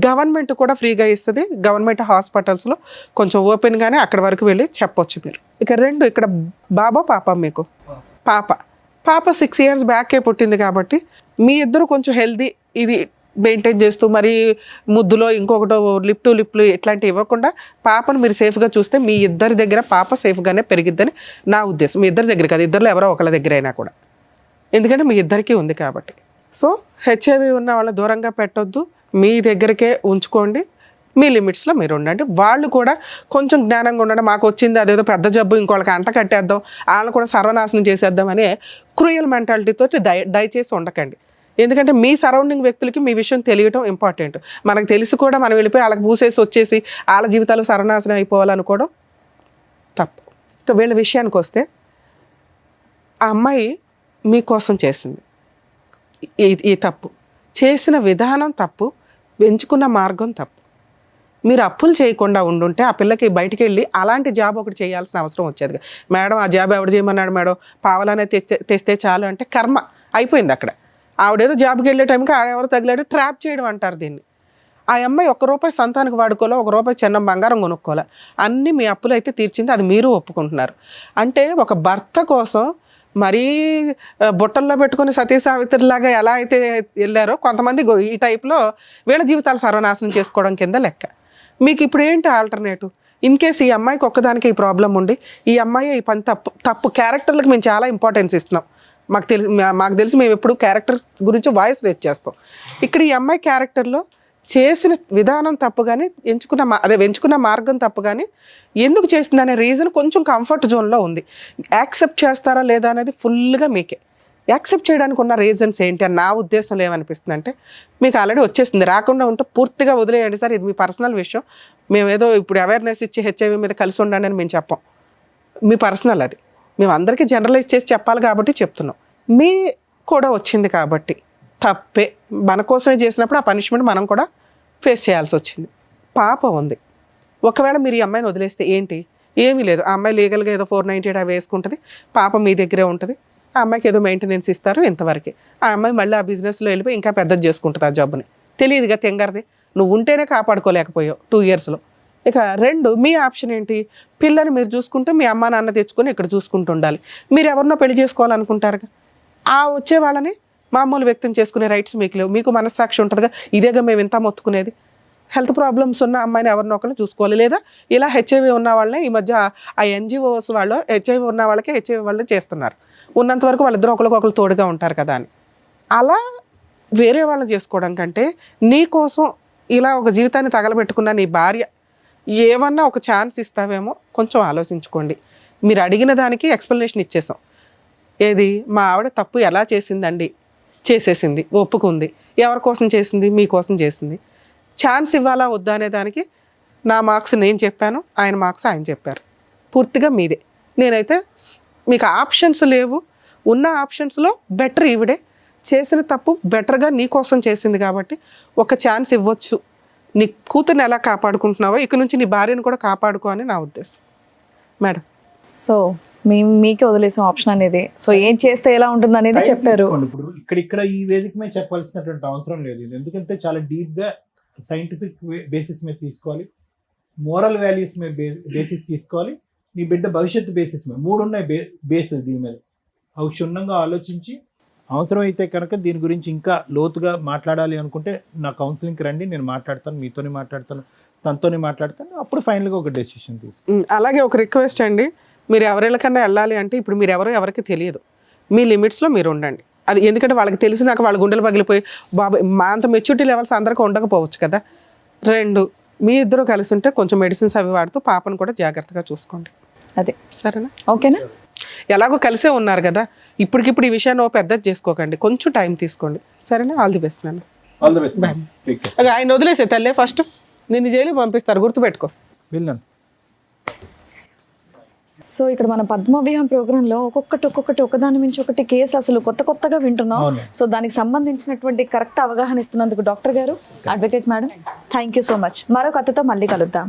గవర్నమెంట్ కూడా ఫ్రీగా ఇస్తుంది. గవర్నమెంట్ హాస్పిటల్స్లో కొంచెం ఓపెన్గానే అక్కడి వరకు వెళ్ళి చెప్పొచ్చు మీరు. ఇక్కడ బాబా పాప మీకు పాప 6 years బ్యాకే పుట్టింది కాబట్టి మీ ఇద్దరు కొంచెం హెల్దీ ఇది మెయింటైన్ చేస్తూ మరి ముద్దులో ఇంకొకటో లిప్లు ఇట్లాంటివి ఇవ్వకుండా పాపను మీరు సేఫ్గా చూస్తే మీ ఇద్దరి దగ్గర పాప సేఫ్గానే పెరిగిద్దని నా ఉద్దేశం. మీ ఇద్దరి దగ్గర కాదు, ఇద్దరులో ఎవరో ఒకళ్ళ దగ్గర అయినా కూడా. ఎందుకంటే మీ ఇద్దరికీ ఉంది కాబట్టి. సో హెచ్ఐవి ఉన్న వాళ్ళ దూరంగా పెట్టొద్దు, మీ దగ్గరికే ఉంచుకోండి. మీ లిమిట్స్లో మీరు ఉండండి. వాళ్ళు కూడా కొంచెం జ్ఞానంగా ఉండడం, మాకు వచ్చింది అదేదో పెద్ద జబ్బు ఇంకోళ్ళకి అంట కట్టేద్దాం, వాళ్ళని కూడా సర్వనాశనం చేసేద్దాం అనే క్రూయల్ మెంటాలిటీతో దయచేసి ఉండకండి. ఎందుకంటే మీ సరౌండింగ్ వ్యక్తులకి మీ విషయం తెలియటం ఇంపార్టెంట్. మనకు తెలిసి కూడా మనం వెళ్ళిపోయి వాళ్ళకి పూసేసి వచ్చేసి వాళ్ళ జీవితాలు సర్వనాశనం అయిపోవాలనుకోవడం తప్పు. ఇక వీళ్ళ విషయానికి వస్తే ఆ అమ్మాయి మీకోసం చేసింది ఈ తప్పు. చేసిన విధానం తప్పు, ఎంచుకున్న మార్గం తప్పు. మీరు అప్పులు చేయకుండా ఉండుంటే ఆ పిల్లకి బయటికి వెళ్ళి అలాంటి జాబ్ ఒకటి చేయాల్సిన అవసరం వచ్చేది. మేడం ఆ జాబ్ ఎవడు చేయమన్నాడు మేడం, పావలానే తెస్తే చాలు అంటే కర్మ అయిపోయింది అక్కడ. ఆవిడేదో జాబ్కి వెళ్ళే టైంకి ఆడెవరు తగిలాడు, ట్రాప్ చేయడం అంటారు దీన్ని. ఆ అమ్మాయి ₹1 సంతానికి వాడుకోలే, ₹1 చిన్న బంగారం కొనుక్కోలే, అన్నీ మీ అప్పులు అయితే తీర్చింది. అది మీరు ఒప్పుకుంటున్నారు. అంటే ఒక భర్త కోసం మరీ బుట్టల్లో పెట్టుకుని సతీ సావిత్రిలాగా ఎలా అయితే వెళ్ళారో కొంతమంది ఈ టైప్లో వీళ్ళ జీవితాలు సర్వనాశనం చేసుకోవడం కింద లెక్క. మీకు ఇప్పుడు ఏంటి ఆల్టర్నేటివ్? ఇన్ కేస్ ఈ అమ్మాయికి ఒక్కదానికి ఈ ప్రాబ్లం ఉండి ఈ అమ్మాయి ఈ పని తప్పు క్యారెక్టర్లకు మేము చాలా ఇంపార్టెన్స్ ఇస్తున్నాం. మాకు తెలిసి మేము ఎప్పుడు క్యారెక్టర్ గురించి వాయిస్ రేజ్ చేస్తాం. ఇక్కడ ఈ అమ్మాయి క్యారెక్టర్లో చేసిన విధానం తప్పు కానీ ఎంచుకున్న మార్గం తప్పు కానీ ఎందుకు చేసింది అనే రీజన్ కొంచెం కంఫర్ట్ జోన్లో ఉంది. యాక్సెప్ట్ చేస్తారా లేదా అనేది ఫుల్గా మీకే. యాక్సెప్ట్ చేయడానికి ఉన్న రీజన్స్ ఏంటి అని నా ఉద్దేశంలో ఏమనిపిస్తుంది అంటే, మీకు ఆల్రెడీ వచ్చేసింది, రాకుండా ఉంటే పూర్తిగా వదిలేయండి సార్, ఇది మీ పర్సనల్ విషయం, మేము ఏదో ఇప్పుడు అవేర్నెస్ ఇచ్చి హెచ్ఐవి మీద కలిసి ఉండండి అని మేము చెప్పాం, మీ పర్సనల్ అది, మేము అందరికీ జనరలైజ్ చేసి చెప్పాలి కాబట్టి చెప్తున్నాం. మీ కూడా వచ్చింది కాబట్టి తప్పే, మన కోసమే చేసినప్పుడు ఆ పనిష్మెంట్ మనం కూడా ఫేస్ చేయాల్సి వచ్చింది. పాప ఉంది, ఒకవేళ మీరు ఈ అమ్మాయిని వదిలేస్తే ఏంటి, ఏమీ లేదు, ఆ అమ్మాయి లీగల్గా ఏదో 498 అవి వేసుకుంటుంది, పాప మీ దగ్గరే ఉంటుంది, ఆ అమ్మాయికి ఏదో మెయింటెనెన్స్ ఇస్తారు ఇంతవరకే, ఆ అమ్మాయి మళ్ళీ ఆ బిజినెస్లో వెళ్ళిపోయి ఇంకా పెద్దది చేసుకుంటుంది ఆ జాబ్ని, తెలియదుగా తెంగరది, నువ్వు ఉంటేనే కాపాడుకోలేకపోయావు 2 yearsలో. ఇక 2, మీ ఆప్షన్ ఏంటి, పిల్లని మీరు చూసుకుంటే మీ అమ్మ నాన్న తెచ్చుకొని ఇక్కడ చూసుకుంటూ ఉండాలి, మీరు ఎవరినో పెళ్లి చేసుకోవాలనుకుంటారుగా, ఆ వచ్చే వాళ్ళని మామూలు వ్యక్తం చేసుకునే రైట్స్ మీకు లేవు, మీకు మనస్సాక్షి ఉంటుందిగా, ఇదేగా మేము ఇంత మొత్తుకునేది, హెల్త్ ప్రాబ్లమ్స్ ఉన్న అమ్మాయిని ఎవరినో ఒకళ్ళు చూసుకోవాలి, లేదా ఇలా హెచ్ఐవి ఉన్న వాళ్ళని ఈ మధ్య ఆ ఎన్జిఓస్ వాళ్ళు హెచ్ఐవి ఉన్న వాళ్ళకి హెచ్ఐవి వాళ్ళు చేస్తున్నారు, ఉన్నంత వరకు వాళ్ళిద్దరూ ఒకరికొకరు తోడుగా ఉంటారు కదా అని. అలా వేరే వాళ్ళని చేసుకోవడం కంటే నీ కోసం ఇలా ఒక జీవితాన్ని తగలబెట్టుకున్న నీ భార్య ఏమన్నా ఒక ఛాన్స్ ఇస్తావేమో కొంచెం ఆలోచించుకోండి. మీరు అడిగిన దానికి ఎక్స్ప్లెనేషన్ ఇచ్చేసాం, ఏది మా ఆవిడ తప్పు ఎలా చేసిందండి, చేసేసింది, ఒప్పుకుంది, ఎవరి కోసం చేసింది, మీకోసం చేసింది, ఛాన్స్ ఇవ్వాలా వద్దా అనే దానికి నా మార్క్స్ నేను చెప్పాను, ఆయన మార్క్స్ ఆయన చెప్పారు, పూర్తిగా మీదే. నేనైతే మీకు ఆప్షన్స్ లేవు, ఉన్న ఆప్షన్స్లో బెటర్ ఈవిడే, చేసిన తప్పు బెటర్గా నీ కోసం చేసింది కాబట్టి ఒక ఛాన్స్ ఇవ్వచ్చు, నీ కూతుర్ని ఎలా కాపాడుకుంటున్నావో ఇక నుంచి నీ భార్యను కూడా కాపాడుకో అని నా ఉద్దేశం మేడం. సో మీకే వదిలేసాం ఆప్షన్ అనేది, సో ఏం చేస్తే ఎలా ఉంటుంది అనేది చెప్పారు. ఇప్పుడు ఇక్కడ ఈ వేదిక మీద చెప్పాల్సినటువంటి అవసరం లేదు, ఎందుకంటే చాలా డీప్గా సైంటిఫిక్ బేసిస్ మీద తీసుకోవాలి, మోరల్ వాల్యూస్ మీద బేసిస్ తీసుకోవాలి, నీ బిడ్డ భవిష్యత్తు బేసిస్ మీద, 3 ఉన్నాయి బేసిస్ దీని మీద, అవి క్షుణ్ణంగా ఆలోచించి అవసరమైతే కనుక దీని గురించి ఇంకా లోతుగా మాట్లాడాలి అనుకుంటే నా కౌన్సిలింగ్కి రండి, నేను మాట్లాడతాను, మీతోనే మాట్లాడతాను, తనతోనే మాట్లాడతాను, అప్పుడు ఫైనల్గా ఒక డెసిషన్ తీసుకుంటాను. అలాగే ఒక రిక్వెస్ట్ అండి, మీరు ఎవరికన్నా వెళ్ళాలి అంటే ఇప్పుడు మీరు ఎవరికి తెలియదు, మీ లిమిట్స్లో మీరు ఉండండి, అది ఎందుకంటే వాళ్ళకి తెలిసినాక వాళ్ళ గుండెలు పగిలిపోయి బాబా మా అంత మెచ్యూరిటీ లెవెల్స్ అందరికీ ఉండకపోవచ్చు కదా. 2, మీ ఇద్దరు కలిసి ఉంటే కొంచెం మెడిసిన్స్ అవి వాడుతూ పాపను కూడా జాగ్రత్తగా చూసుకోండి, అదే సరేనా? ఓకేనా? ఎలాగో కలిసే ఉన్నారు కదా, ఇప్పటికిప్పుడు ఈ విషయాన్ని పెద్దది చేసుకోకండి, కొంచెం టైం తీసుకోండి, సరేనా? ఆల్ ది బెస్ట్ నాన్న. All the best. ఆయన వదిలేసే తల్లే, ఫస్ట్ నిన్ను జైలుకి పంపిస్తారు, గుర్తుపెట్టుకో. వెళ్ళాను. సో ఇక్కడ మన పద్మవ్యూహం ప్రోగ్రాంలో ఒక్కొక్కటి ఒకదాని మించి ఒకటి కేసు అసలు కొత్తగా వింటున్నాం. సో దానికి సంబంధించినటువంటి కరెక్ట్ అవగాహన ఇస్తున్నందుకు డాక్టర్ గారు, advocate madam, thank you so much. మరో కథతో మళ్ళీ కలుద్దాం.